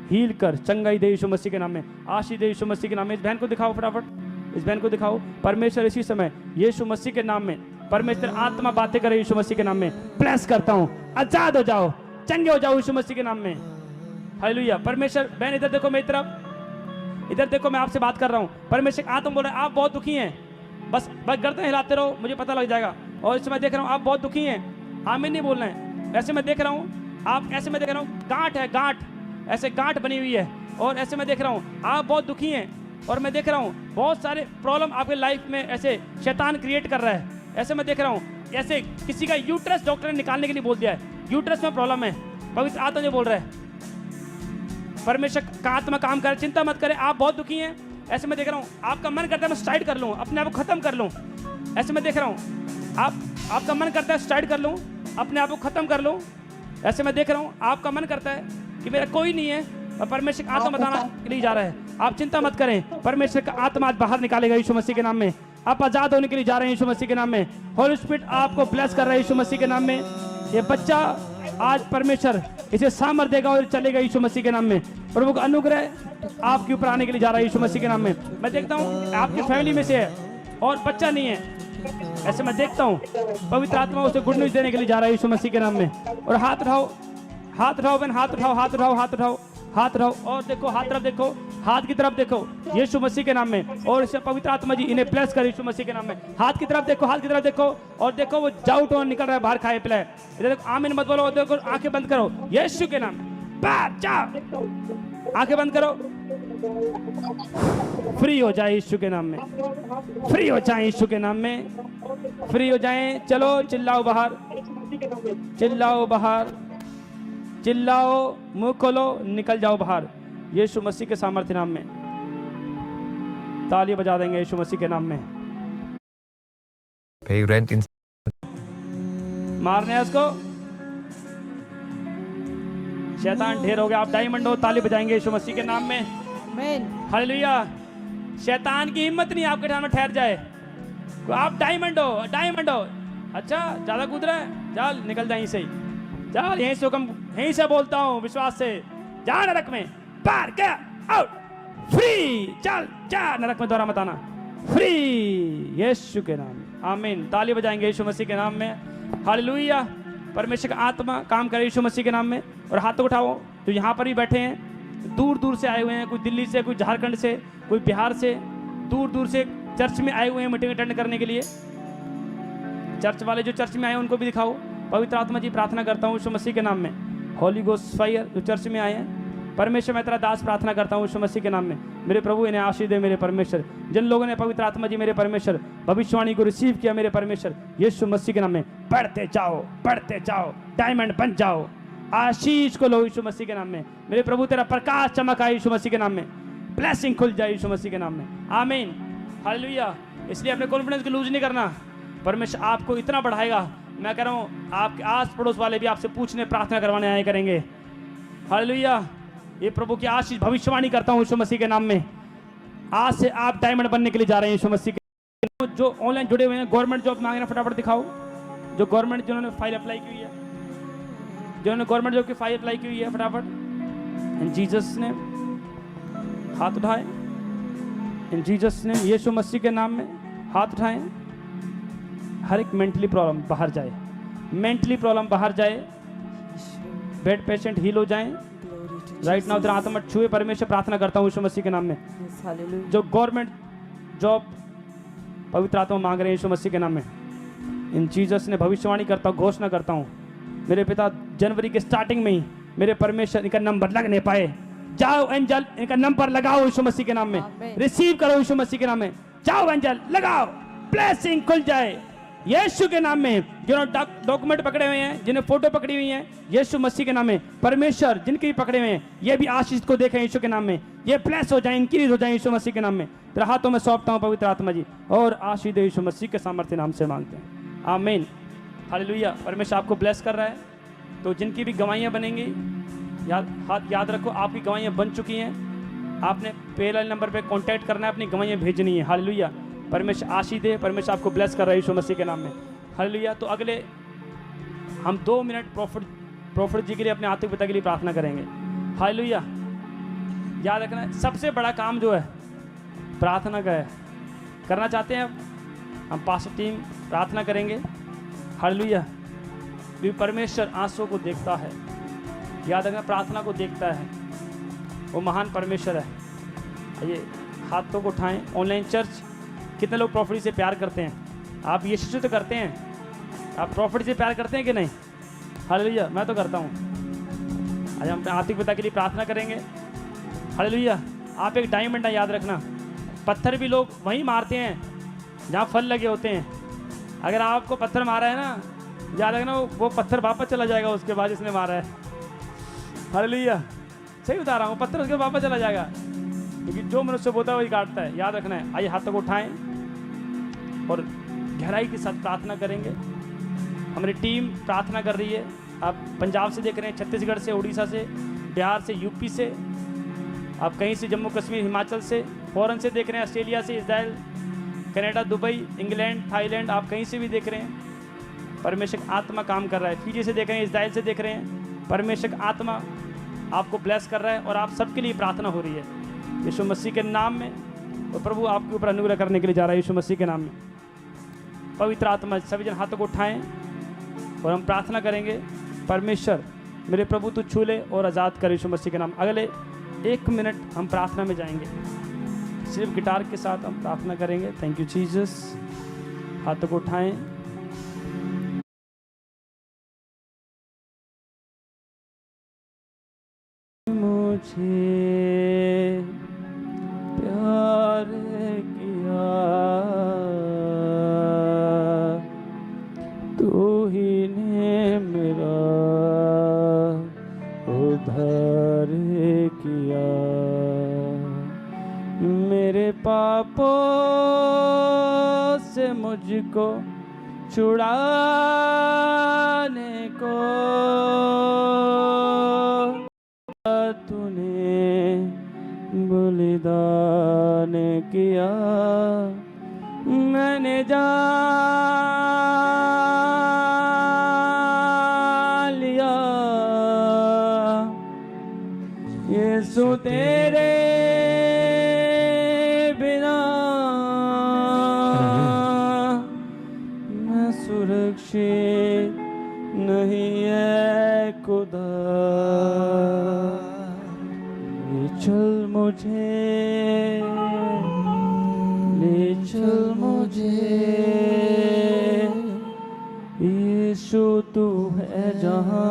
हील कर, चंगाई दे यीशु मसीह के नाम में, आशीष दे यीशु मसीह के नाम में। इस बहन को दिखाओ फटाफट, इस बहन को दिखाओ। परमेश्वर इसी समय यीशु मसीह के नाम में, परमेश्वर आत्मा बातें करे यीशु मसीह के नाम में। ब्लेस करता हूँ, आजाद हो जाओ, चंगे हो जाओ यीशु मसीह के नाम में। हालेलुया। परमेश्वर बहन इधर देखो मेरी तरफ, इधर देखो, मैं आपसे बात कर रहा हूँ। परमेश्वर आत्मा बोल रहा है आप बहुत दुखी हैं, बस गर्दन हिलाते रहो, मुझे पता लग जाएगा। और इस समय देख रहा हूँ आप बहुत दुखी हैं, आमीन नहीं बोलना है। ऐसे मैं देख रहा हूँ आप, ऐसे मैं देख रहा हूँ गांठ है, गांठ, ऐसे गांठ बनी हुई है, और ऐसे मैं देख रहा हूँ आप बहुत दुखी हैं। और मैं देख रहा हूँ बहुत सारे प्रॉब्लम आपके लाइफ में ऐसे शैतान क्रिएट कर रहा है। ऐसे मैं देख रहा हूँ ऐसे किसी का यूट्रस डॉक्टर ने निकालने के लिए बोल दिया है, यूट्रस में प्रॉब्लम है। पवित्र आत्मा जो बोल रहा है, परमेश्वर का आत्मा काम करे, चिंता मत करें, आप बहुत दुखी हैं। ऐसे मैं देख रहा हूँ आपका मन करता है मैं सुसाइड कर लूँ, अपने आप को खत्म कर लूँ। ऐसे मैं देख रहा हूँ आपका मन करता है सुसाइड कर लूँ, अपने आप को खत्म कर लूँ। ऐसे मैं देख रहा हूँ आपका मन करता है कि मेरा कोई नहीं है, और परमेश्वर का आत्मा बताना के लिए जा रहा है। आप चिंता मत करें, परमेश्वर का आत्मा आज बाहर निकालेगा यीशु मसीह के नाम में। आप आजाद होने के लिए जा रहे हैं यीशु मसीह के नाम में। होली स्पिरिट आपको ब्लेस कर रहा है यीशु मसीह के नाम में। ये बच्चा आज परमेश्वर इसे सामर्थ देगा और चलेगा यीशु मसीह के नाम में। प्रभु का अनुग्रह आपके ऊपर आने के लिए जा रहा है यीशु मसीह के नाम में। मैं देखता हूँ आपकी फैमिली में से है और बच्चा नहीं है, ऐसे मैं देखता हूँ पवित्र आत्मा उसे गुड न्यूज देने के लिए जा रहा है यीशु मसीह के नाम में। और हाथ उठाओ, हाथ उठाओ बहन, हाथ उठाओ, हाथ उठाओ, हाथ उठाओ, हाथ उठाओ, और देखो हाथ तरफ देखो, हाथ की तरफ देखो यीशु मसीह के नाम में। और इसे पवित्र आत्मा जी इन्हें ब्लेस कर यीशु मसीह के नाम में। हाथ की तरफ देखो, हाथ की तरफ देखो, और देखो वो जाउट और निकल रहा है बाहर, खाए पिलाए। इधर देखो, आमीन मत बोलो, देखो आंखें बंद करो यीशु के नाम, बाहर जाओ, आंखें बंद करो, फ्री हो जाए यीशु के नाम में, फ्री हो जाए यीशु के नाम में, फ्री हो जाएं। चलो चिल्लाओ बाहर, चिल्लाओ बाहर, चिल्लाओ, मुंह खोलो, निकल जाओ बाहर यीशु मसीह के सामर्थ्य नाम में। ताली बजा देंगे यीशु मसीह के नाम में। Pay rent in मारने हैं उसको, शैतान ढेर हो गया। आप डायमंड हो, ताली बजाएंगे यीशु मसीह के नाम में। हालेलुया। शैतान की हिम्मत नहीं आपके ठाम में ठहर जाए। आप डायमंड हो, डायमंड हो। अच्छा ज्यादा कूद रहा है, चल निकल जाए यहीं से, चल यहीं से हुक्म, यहीं से बोलता हूँ विश्वास से, जा नरक में, बाहर क्या, आउट, फ्री, चल जा नरक में, दोबारा मत आना, फ्री यीशु के नाम में। आमीन। ताली बजाएंगे यीशु मसीह के नाम में। हालेलुया। परमेश्वर का आत्मा काम करे यीशु मसीह के नाम में। और हाथ उठाओ जो यहाँ पर भी बैठे हैं, दूर दूर से आए हुए हैं, कोई दिल्ली से, कोई झारखंड से, कोई बिहार से, दूर दूर से चर्च में आए हुए हैं मीटिंग अटेंड करने के लिए। चर्च वाले जो चर्च में आए हैं उनको भी दिखाओ। पवित्र आत्मा जी प्रार्थना करता हूँ यीशु मसीह के नाम में। होली गोस्ट फायर जो चर्च में आए हैं, परमेश्वर मैं तेरा दास प्रार्थना करता हूँ यीशु मसीह के नाम में। मेरे प्रभु इन्हें आशीष दे मेरे परमेश्वर। जिन लोगों ने पवित्र आत्मा जी मेरे परमेश्वर भविष्यवाणी को रिसीव किया मेरे परमेश्वर, यीशु मसीह के नाम में बढ़ते जाओ, बढ़ते जाओ, डायमंड बन जाओ। आशीष को लो यीशु मसीह के नाम में। मेरे प्रभु तेरा प्रकाश चमक आए यीशु मसीह के नाम में। ब्लेसिंग खुल जाए यीशु मसीह के नाम में। आमीन। हालेलुया। इसलिए अपने कॉन्फिडेंस को लूज नहीं करना। परमेश्वर आपको इतना बढ़ाएगा, मैं कह रहा हूँ आपके आस पड़ोस वाले भी आपसे पूछने प्रार्थना करवाने आए करेंगे। हालेलुया। ये प्रभु की आशीष भविष्यवाणी करता हूँ यीशु मसीह के नाम में। आज से आप डायमंड बनने के लिए जा रहे हैं यीशु मसीह के। जो ऑनलाइन जुड़े हुए हैं, गवर्नमेंट जॉब मांग रहे हैं, फटाफट दिखाओ। जो गवर्नमेंट जिन्होंने फाइल अप्लाई की हुई है, जिन्होंने गवर्नमेंट जॉब की फाइल अप्लाई की हुई है, फटाफट इन जीसस ने हाथ उठाए। इन जीसस ने यीशु मसीह के नाम में हाथ उठाएं। हर एक मेंटली प्रॉब्लम बाहर जाए, मेंटली प्रॉब्लम बाहर जाए, बेड पेशेंट हील हो जाएं राइट नाउ। तेरा आत्मा छुए परमेश्वर, प्रार्थना करता हूँ यीशु मसीह के नाम में। जो गवर्नमेंट जॉब पवित्र आत्मा मांग रहे हैं यीशु मसीह के नाम में, इन जीसस ने भविष्यवाणी करता हूँ, घोषणा करता हूँ मेरे पिता, जनवरी के स्टार्टिंग में ही मेरे परमेश्वर इनका नंबर लग नहीं पाए। जाओ एंजल, इनका नंबर लगाओ यीशु मसीह के नाम में, रिसीव करो यीशु मसीह के नाम में। जाओ एंजल लगाओ, ब्लेसिंग खुल जाए यीशु के नाम में। जिन्होंने डॉक्यूमेंट पकड़े हुए हैं, जिन्हें फोटो पकड़ी हुई है, यीशु मसीह के नाम में। परमेश्वर जिनके भी पकड़े हुए हैं, ये भी आशीष को देखें यीशु के नाम में। ये ब्लेस हो जाए, इंक्रीज हो जाए यीशु मसीह के नाम में। तेरे हाथों में सौंपता हूं पवित्र आत्मा जी, और आशीष दे यीशु मसीह के सामर्थ्य नाम से मांगते हैं। आमीन। हालेलुया। परमेश्वर आपको ब्लेस कर रहा है। तो जिनकी भी गवाहियां बनेंगी, हाथ याद रखो, आपकी गवाहियां बन चुकी हैं। आपने पहले नंबर पे कांटेक्ट करना है, अपनी गवाहियां भेजनी है। हालेलुया। परमेश्वर आशीष दे, परमेश्वर आपको ब्लेस कर रहा है यीशु मसीह के नाम में। हालेलुया। तो अगले हम 2 मिनट प्रॉफिट जी के लिए, अपने आत्मिक पिता के लिए प्रार्थना करेंगे। हालेलुया। याद रखना, सबसे बड़ा काम जो है प्रार्थना का है। करना चाहते हैं हम पास्टर टीम प्रार्थना करेंगे। हालेलुया। भी परमेश्वर आंसुओं को देखता है। याद रखना, प्रार्थना को देखता है, वो महान परमेश्वर है। ये हाथों को उठाएं। ऑनलाइन चर्च, कितने लोग प्रॉफिट से प्यार करते हैं? आप यीशु से तो करते हैं, आप प्रॉफिट से प्यार करते हैं कि नहीं? हालेलुया। मैं तो करता हूँ। आज हम अपने आत्मिक पिता के लिए प्रार्थना करेंगे। हालेलुया। आप एक डायमंड है, याद रखना। पत्थर भी लोग वहीं मारते हैं जहाँ फल लगे होते हैं। अगर आपको पत्थर मारा है ना, याद रखना वो पत्थर वापस चला जाएगा उसके बाद जिसने मारा है। हालेलुया। सही बता रहा हूँ, पत्थर उसके वापस चला जाएगा, क्योंकि जो मनुष्य बोता है वही काटता है। याद रखना है। आइए हाथों को उठाएं और गहराई के साथ प्रार्थना करेंगे। हमारी टीम प्रार्थना कर रही है। आप पंजाब से देख रहे हैं, छत्तीसगढ़ से, उड़ीसा से, बिहार से, यूपी से, आप कहीं से, जम्मू कश्मीर, हिमाचल से, फॉरेन से देख रहे हैं, ऑस्ट्रेलिया से, Israel, Canada, Dubai, England, Thailand, आप कहीं से भी देख रहे हैं। परमेश्वर आत्मा काम कर रहा है। फिजी से देख रहे हैं, इजराइल से देख रहे हैं। परमेश्वर आत्मा आपको ब्लेस कर रहा है और आप सबके लिए प्रार्थना हो रही है यीशु मसीह के नाम में। और प्रभु आपके ऊपर अनुग्रह करने के लिए जा रहा है यीशु मसीह के नाम में। पवित्र आत्मा, सभी जन हाथों को उठाएं और हम प्रार्थना करेंगे। परमेश्वर मेरे प्रभु तू छू ले और आज़ाद कर यीशु मसीह के नाम। अगले 1 मिनट हम प्रार्थना में जाएंगे, सिर्फ गिटार के साथ हम प्रार्थना करेंगे। Thank you Jesus. हाथों को उठाएं। मुझे धारे किया, मेरे पापों से मुझको छुड़ाने को तूने बलिदान किया। मैंने जान लिया यीशु तेरे बिना मैं सुरक्षित नहीं है खुदा। ले चल मुझे, ले चल मुझे, यीशु तू है जहां।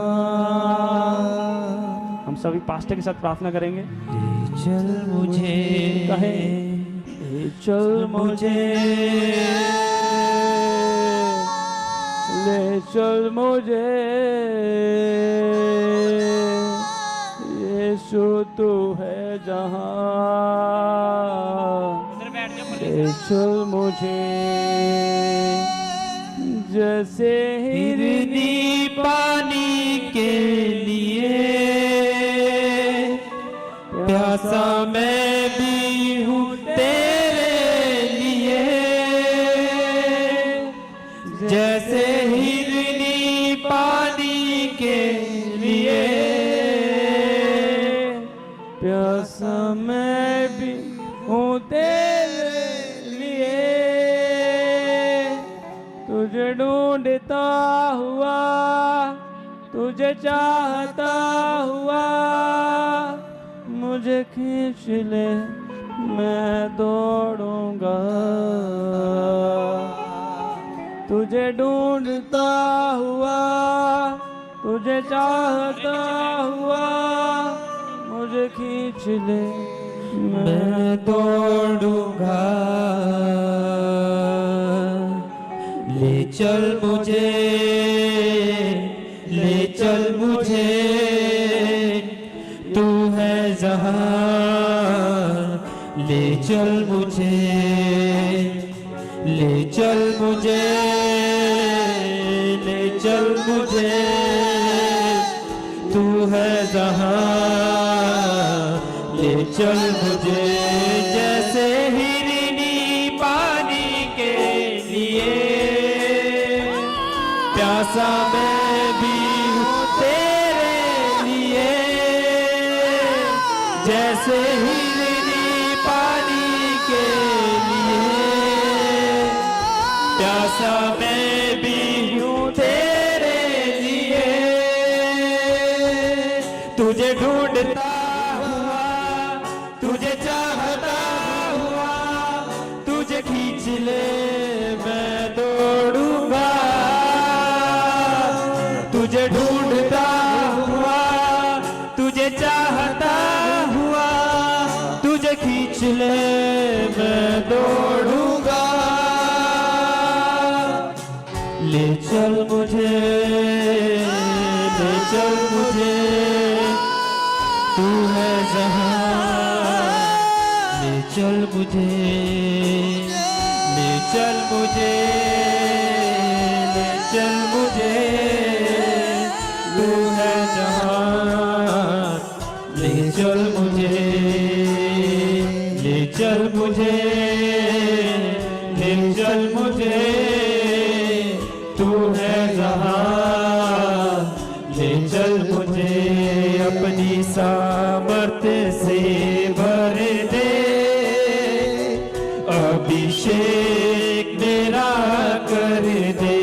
हम सभी पास्टर के साथ प्रार्थना करेंगे। ले चल मुझे, कहे ले चल मुझे, ले चल मुझे, यीशु तू है जहां। ले चल मुझे, जैसे हिरनी पानी के लिए प्यासा मैं भी हूँ तेरे लिए। जैसे हिरनी पानी के लिए प्यासा मैं भी हूँ तेरे लिए। तुझे ढूंढता हुआ, तुझे चाहता हुआ, मुझे खींच ले मैं दौड़ूंगा। तुझे ढूंढता हुआ, तुझे चाहता हुआ, मुझे खींच ले मैं दौड़ूंगा। ले चल मुझे, ले चल मुझे, तू है जहां। ले चल मुझे, ले चल मुझे, ले चल मुझे, तू है जहां। ले चल मुझे, जैसे हिरनी पानी के लिए प्यासा मैं भी हूँ तेरे लिए। जैसे हिरनी पानी के लिए प्यासा मैं भी हूँ तेरे लिए। तुझे ढूंढता हुआ, तुझे चाहता हुआ, तुझे खींच ले मैं दौड़ूंगा। तुझे ढूंढता हुआ, तुझे चाहता हुआ, तुझे खींच ले मैं दौड़ूंगा। ले चल मुझे, ले चल मुझे, तू है जहां। ले चल मुझे, ले चल मुझे, ले चल मुझे, तू है जहां। ले चल मुझे, ले चल मुझे, ले चल मुझे, तू है जहां। ले चल मुझे, अपनी सामर्थ्य से भर दे, अभिषेक मेरा कर दे।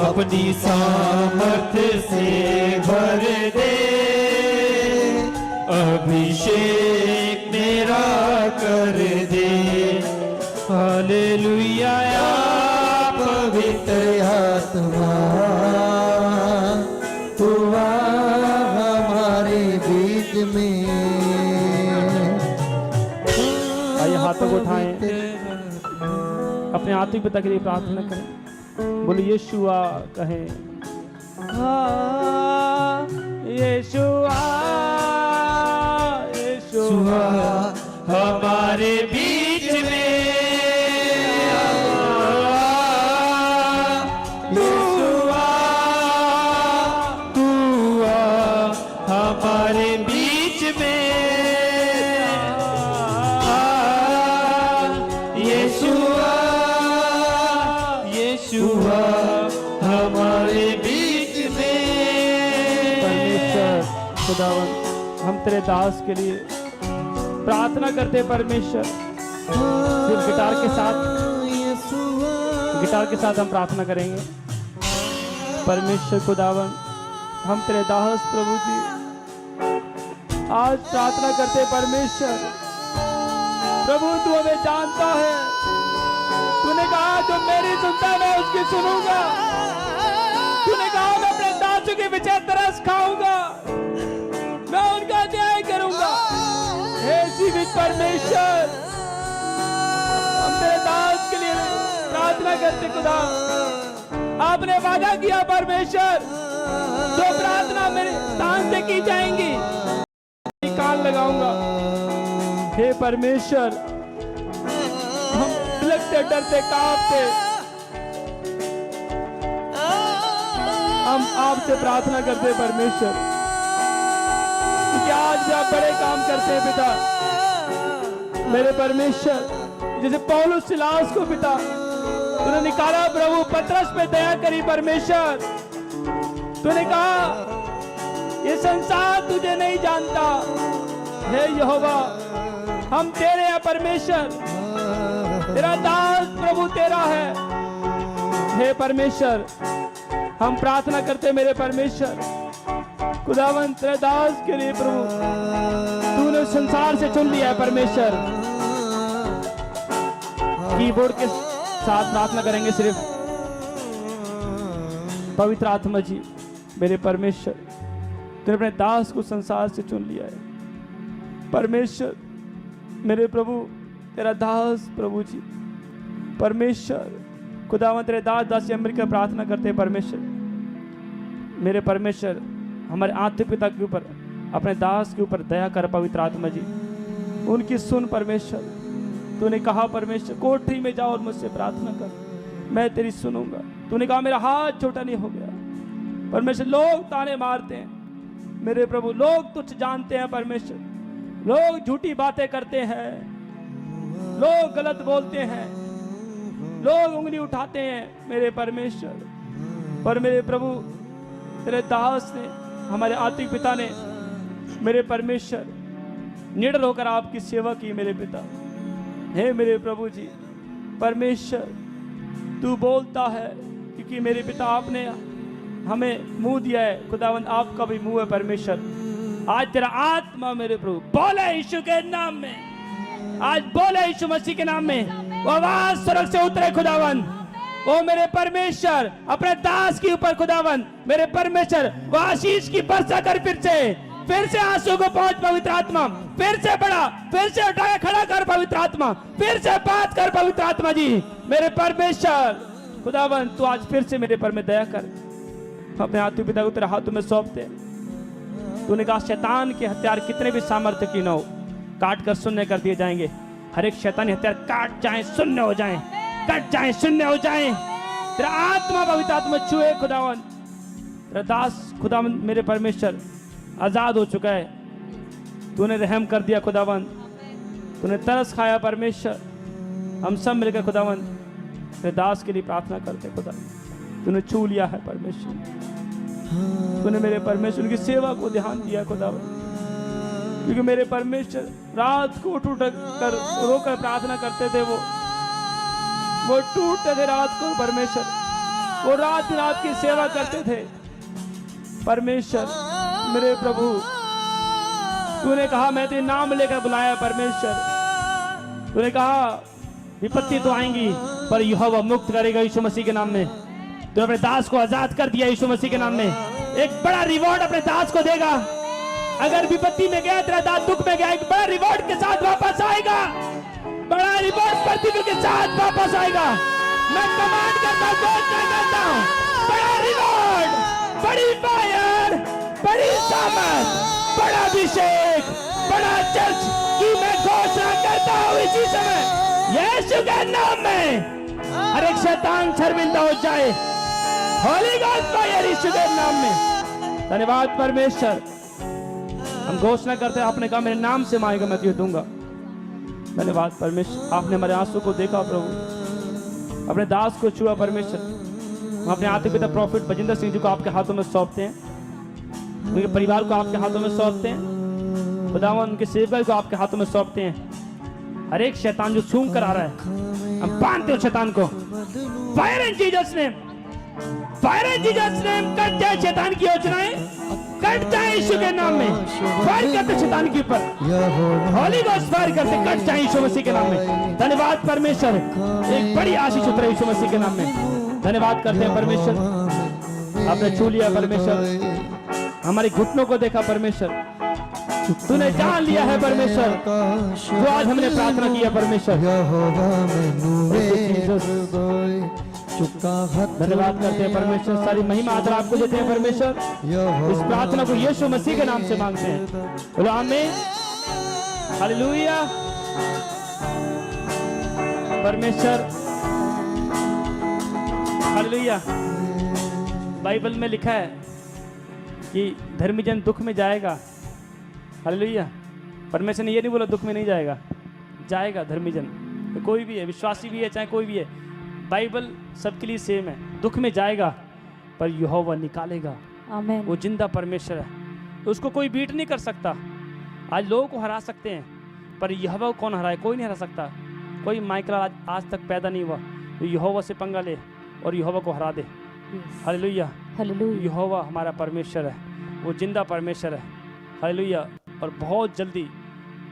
अपनी सामर्थ्य से भर दे, अभिषेक मेरा कर दे। हालेलुया पवित्र आत्मा, तू आ हमारे बीच में। आइए हाथों को उठाएं, अपने आत्मिक पिता के लिए प्रार्थना करें। बोले यीशुआ कहें, हाँ खुदावन हम तेरे दास के लिए प्रार्थना करते परमेश्वर। सिर्फ गिटार के साथ हम प्रार्थना करेंगे। परमेश्वर खुदावन हम तेरे दास प्रभु जी आज प्रार्थना करते परमेश्वर। प्रभु तू हमें जानता है, तूने कहा जो मेरी सुनता मैं उसकी सुनूंगा। तूने कहा मैं अपने दासों के पीछे तरस खाऊंगा, मैं उनका न्याय करूंगा। हे जीवित परमेश्वर हम तेरे दास के लिए प्रार्थना करते खुदा। आपने वादा किया परमेश्वर जो प्रार्थना मेरे स्थान से की जाएंगी कान लगाऊंगा। हे परमेश्वर हम लगते डरते कांपते हम आपसे प्रार्थना करते परमेश्वर, क्योंकि आज भी आप बड़े काम करते हैं पिता। मेरे परमेश्वर जैसे पौलुस सिलास को पिता तूने निकाला प्रभु, पतरस पे दया करी परमेश्वर। तूने कहा ये संसार तुझे नहीं जानता। हे यहोवा हम तेरे हैं परमेश्वर, तेरा दास प्रभु तेरा है। हे परमेश्वर हम प्रार्थना करते मेरे परमेश्वर खुदावन तेरे दास के लिए प्रभु तूने संसार से चुन लिया है परमेश्वर। कीबोर्ड के साथ प्रार्थना करेंगे सिर्फ। पवित्र आत्मा जी मेरे परमेश्वर तूने अपने दास को संसार से चुन लिया है परमेश्वर। मेरे प्रभु तेरा दास प्रभु जी परमेश्वर खुदावन तेरे दास दासी अमेरिका प्रार्थना करते हैं परमेश्वर। मेरे परमेश्वर हमारे आत्मिक पिता के ऊपर अपने दास के ऊपर दया कर पवित्र आत्मा जी, उनकी सुन परमेश्वर। तूने कहा परमेश्वर कोठरी में जाओ और मुझसे प्रार्थना कर, मैं तेरी सुनूंगा। तूने कहा मेरा हाथ छोटा नहीं हो गया परमेश्वर। लोग ताने मारते हैं मेरे प्रभु, लोग तुझ जानते हैं परमेश्वर, लोग झूठी बातें करते हैं, लोग गलत बोलते हैं, लोग उंगली उठाते हैं मेरे परमेश्वर। पर मेरे प्रभु तेरे दास ने हमारे आत्मिक पिता ने मेरे परमेश्वर निडर होकर आपकी सेवा की मेरे पिता। हे मेरे प्रभु जी परमेश्वर तू बोलता है क्योंकि मेरे पिता आपने हमें मुंह दिया है खुदावंद, आपका भी मुंह है परमेश्वर। आज तेरा आत्मा मेरे प्रभु बोले यीशु के नाम में, आज बोले यीशु मसीह के नाम में वो आवाज स्वर्ग से उतरे खुदावंद। ओ मेरे परमेश्वर अपने दास के ऊपर खुदावंद मेरे परमेश्वर वो आशीष की वर्षा कर, फिर से आंसू को पहुंच पवित्र आत्मा, फिर से बढ़ा, फिर से उठा के खड़ा कर पवित्र आत्मा, फिर से बात कर पवित्र आत्मा जी मेरे परमेश्वर खुदावंद। तू आज फिर से मेरे पर में दया कर। अपने आत्मिक पिता को तेरे हाथों में सौंपते। तूने कहा शैतान के हथियार कितने भी सामर्थ्य की न हो काट कर शून्य कर दिए जाएंगे। हर एक शैतानी हथियार काट जाए, शून्य हो जाए, कट जाए, शून्य हो जाए। तेरा आत्मा पवित्र आत्मा छुए खुदावंद। तेरा दास खुदावंद मेरे परमेश्वर आजाद हो चुका है। तूने रहम कर दिया खुदावंद, तूने तरस खाया परमेश्वर। हम सब मिलकर खुदावंद तेरे दास के लिए प्रार्थना करते खुदा, तूने छू लिया है परमेश्वर। तूने मेरे परमेश्वर उनकी सेवा को ध्यान दिया खुदावंद, क्योंकि मेरे परमेश्वर रात को उठ कर रोकर प्रार्थना करते थे। वो टूटते थे रात को परमेश्वर, वो रात दिन आपकी सेवा करते थे परमेश्वर। मेरे प्रभु तूने कहा मैं तेरे नाम लेकर बुलाया परमेश्वर। तूने कहा विपत्ति तो आएंगी पर यहोवा मुक्त करेगा यीशु मसीह के नाम में। तूने अपने दास को आजाद कर दिया यीशु मसीह के नाम में। एक बड़ा रिवॉर्ड अपने दास को देगा। अगर विपत्ति में गया तेरा दास, दुख में गया, एक बड़ा रिवॉर्ड के साथ वापस आएगा। बड़ा रिवॉर्ड प्रतिफल के साथ वापस आएगा। मैं कमांड करता हूं बड़ा रिवॉर्ड, बड़ी फायर, बड़ी सामर्थ, बड़ा अभिषेक, बड़ा चर्च की मैं घोषणा करता हूं इसी समय यीशु के नाम में। हर एक शैतान शर्मिंदा हो जाए। होली गॉड फायर यीशु के नाम में। धन्यवाद परमेश्वर। हम घोषणा करते हैं आपने कहा मेरे नाम से मांगेगा मैं तुझे दूंगा। धन्यवाद परमेश्वर, आपने हमारे आंसू को देखा प्रभु, अपने दास को छुआ परमेश्वर। हम अपने आत्मिक पिता प्रॉफिट बजिंदर सिंह जी को आपके हाथों में सौंपते हैं। उनके परिवार को आपके हाथों में सौंपते हैं। खुदावन उनके सेवक को आपके हाथों में सौंपते हैं। हर एक शैतान जो सूंघ कर आ रहा है, हम बांधते हो शैतान को। Fire in Jesus name, fire in Jesus name. Cut जाए शैतान की योजनाएं, कट जाए यीशु के नाम में। फायर करते शैतान के ऊपर, होली गोस्ट फायर करते, कट जाए यीशु मसीह के नाम में। धन्यवाद परमेश्वर, एक बड़ी आशीष उतरे यीशु मसीह के नाम में। धन्यवाद करते हैं परमेश्वर, आपने छू लिया परमेश्वर, हमारे घुटनों को देखा परमेश्वर, तूने जान लिया है परमेश्वर जो आज हमने प्रार्थना किया परमेश्वर। धन्यवाद करते हैं परमेश्वर, सारी महिमा आदर आपको देते हैं परमेश्वर। इस प्रार्थना को यीशु मसीह के नाम से मांगते हैं, बोलो आमीन, हालेलुया। परमेश्वर, हालेलुया। बाइबल में लिखा है कि धर्मी जन दुख में जाएगा, हालेलुया। परमेश्वर ने ये नहीं बोला दुख में नहीं जाएगा, जाएगा धर्मी जन, कोई भी है, विश्वासी भी है चाहे कोई भी है, बाइबल सबके लिए सेम है। दुख में जाएगा पर यहोवा निकालेगा, आमीन। वो जिंदा परमेश्वर है, तो उसको कोई बीट नहीं कर सकता। आज लोगों को हरा सकते हैं पर यहोवा को कौन हराए? कोई नहीं हरा सकता। कोई माइकल आज तक पैदा नहीं हुआ तो यहोवा से पंगा ले और यहोवा को हरा दे। Hallelujah, hallelujah. यहोवा हमारा परमेश्वर है, वो जिंदा परमेश्वर है, हालेलुया। और बहुत जल्दी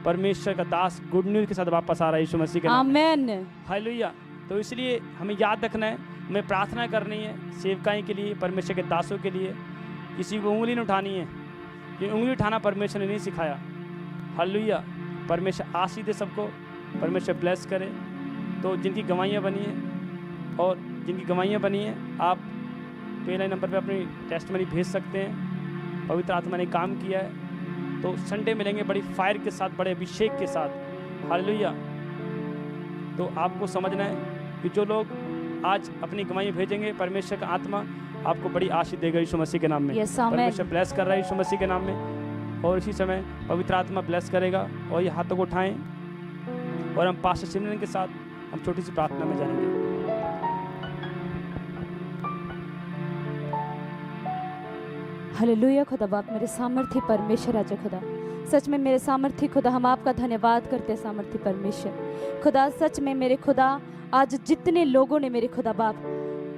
परमेश्वर का दास गुड न्यूज़ के साथ वापस आ रहा है यीशु मसीह के नाम में, आमीन, हालेलुया। तो इसलिए हमें याद रखना है, हमें प्रार्थना करनी है सेवकाई के लिए, परमेश्वर के दासों के लिए। किसी को उंगली नहीं उठानी है, ये उंगली उठाना परमेश्वर ने नहीं सिखाया, हालेलुया। परमेश्वर आशीष दे सबको, परमेश्वर ब्लेस करे। तो जिनकी गवाहियाँ बनी हैं और जिनकी गवाहियाँ बनी हैं, आप पहले नंबर पे अपनी टेस्टमनी भेज सकते हैं। पवित्र आत्मा ने काम किया है, तो संडे मिलेंगे बड़ी फायर के साथ, बड़े अभिषेक के साथ, हालेलुया। तो आपको समझना है कि जो लोग आज अपनी गवाही भेजेंगे, परमेश्वर का आत्मा आपको बड़ी आशीष देगा यीशु मसीह के नाम में। Yes, amen. परमेश्वर ब्लेस कर रहा है यीशु मसीह के नाम में। और इसी समय पवित्र आत्मा ब्लेस करेगा। और ये हाथों को उठाएं और हम पास्टर सिमरन के साथ हम छोटी सी प्रार्थना में जाएंगे। हालेलुया। खुदा बाप, मेरे सामर्थ्य परमेश्वर आजा खुदा, सच में मेरे सामर्थ्य खुदा, हम आपका धन्यवाद करते हैं सामर्थ्य परमेश्वर खुदा। सच में मेरे खुदा, आज जितने लोगों ने मेरे खुदा बाप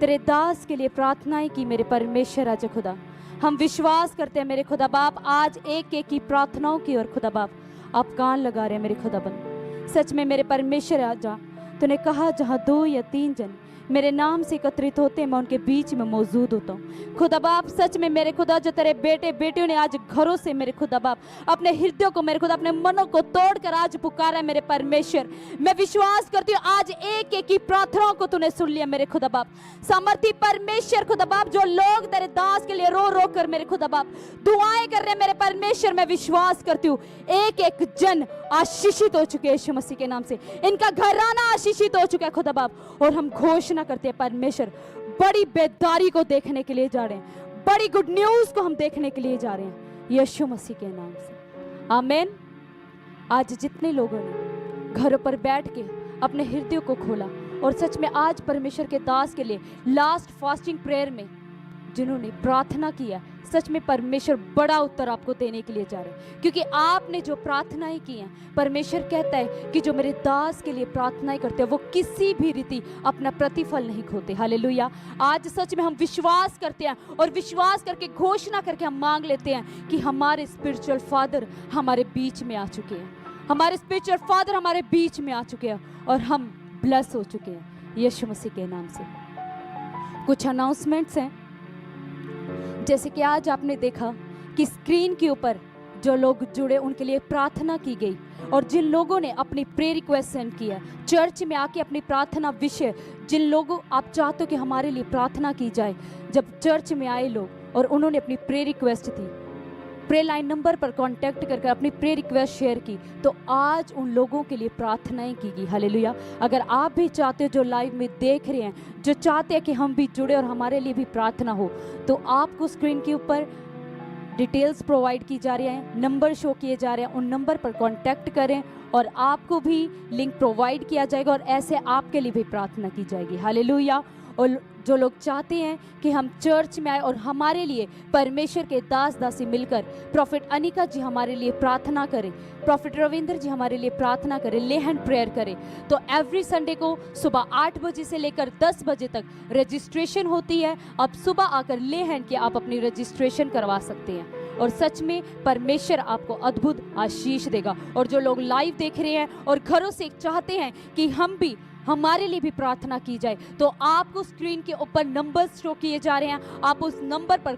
तेरे दास के लिए प्रार्थनाएं की मेरे परमेश्वर आजा खुदा, हम विश्वास करते हैं मेरे खुदा बाप, आज एक एक की प्रार्थनाओं की और खुदा बाप आप कान लगा रहे हैं मेरे खुदा बन। सच में मेरे परमेश्वर आजा, तूने कहा जहाँ 2 या 3 जन मेरे नाम से एकत्रित होते हैं, मैं उनके बीच में मौजूद होता हूँ खुदा बाप। सच में मेरे खुदा, जो तेरे बेटे बेटियों ने आज घरों से मेरे खुदा बाप अपने हृदयों को मेरे खुदा, अपने मनों को तोड़कर आज पुकारा है मेरे परमेश्वर, मैं विश्वास करती हूँ आज एक एक की प्रार्थनाओं को तूने सुन लिया मेरे खुदा बाप। सामर्थी परमेश्वर खुदा बाप, जो लोग तेरे दास के लिए रो रो कर मेरे खुदा बाप दुआएं कर रहे हैं मेरे परमेश्वर, मैं विश्वास करती हूँ एक एक जन आशीषित हो चुके हैं यीशु मसीह के नाम से, इनका घराना आशीषित हो चुका है खुदा बाप। और हम घोषणा करते हैं परमेश्वर, बड़ी बेदारी को देखने के लिए जा रहे हैं, बड़ी गुड न्यूज को हम देखने के लिए जा रहे हैं यीशु मसीह के नाम से, आमीन। आज जितने लोगों ने घरों पर बैठ के अपने हृदय को खोला और सच में आज परमेश्वर के दास के लिए लास्ट फास्टिंग प्रेयर में जिन्होंने प्रार्थना किया, सच में परमेश्वर बड़ा उत्तर आपको देने के लिए जा रहे हैं, क्योंकि आपने जो प्रार्थनाएं की हैं, परमेश्वर कहता है कि जो मेरे दास के लिए प्रार्थनाएं करते हैं वो किसी भी रीति अपना प्रतिफल नहीं खोते। हालेलुया। आज सच में हम विश्वास करते हैं और विश्वास करके घोषणा करके हम मांग लेते हैं कि हमारे स्पिरिचुअल फादर हमारे बीच में आ चुके हैं, हमारे स्पिरिचुअल फादर हमारे बीच में आ चुके हैं और हम ब्लेस हो चुके हैं यीशु मसीह के नाम से। कुछ अनाउंसमेंट्स हैं, जैसे कि आज आपने देखा कि स्क्रीन के ऊपर जो लोग जुड़े उनके लिए प्रार्थना की गई, और जिन लोगों ने अपनी प्रेयर रिक्वेस्ट सेंड किया चर्च में आके अपनी प्रार्थना विषय, जिन लोगों आप चाहते हो कि हमारे लिए प्रार्थना की जाए, जब चर्च में आए लोग और उन्होंने अपनी prayer request the, pray line number पर कांटेक्ट करके अपनी प्रेयर रिक्वेस्ट शेयर की, तो आज उन लोगों के लिए प्रार्थनाएं की गई। हालेलुया। अगर आप भी चाहते हो, जो लाइव में देख रहे हैं, जो चाहते हैं कि हम भी जुड़े और हमारे लिए भी प्रार्थना हो, तो आपको स्क्रीन के ऊपर डिटेल्स प्रोवाइड की जा रही हैं, नंबर शो किए जा रहे हैं, उन नंबर पर कांटेक्ट करें और आपको भी लिंक प्रोवाइड किया जाएगा और ऐसे आपके लिए भी प्रार्थना की जाएगी। हालेलुया। और जो लोग चाहते हैं कि हम चर्च में आए और हमारे लिए परमेश्वर के दास दासी मिलकर प्रॉफिट अनिका जी हमारे लिए प्रार्थना करें, प्रॉफिट रविंद्र जी हमारे लिए प्रार्थना करें, ले हैंड प्रेयर करें, तो एवरी संडे को सुबह 8 बजे से लेकर 10 बजे तक रजिस्ट्रेशन होती है। अब सुबह आकर ले हैंड के आप अपनी रजिस्ट्रेशन करवा सकते हैं और सच में परमेश्वर आपको अद्भुत आशीष देगा। और जो लोग लाइव देख रहे हैं और घरों से चाहते हैं कि हमारे लिए भी प्रार्थना की जाए, तो आपको स्क्रीन के ऊपर नंबर शो किए जा रहे हैं, आप उस नंबर पर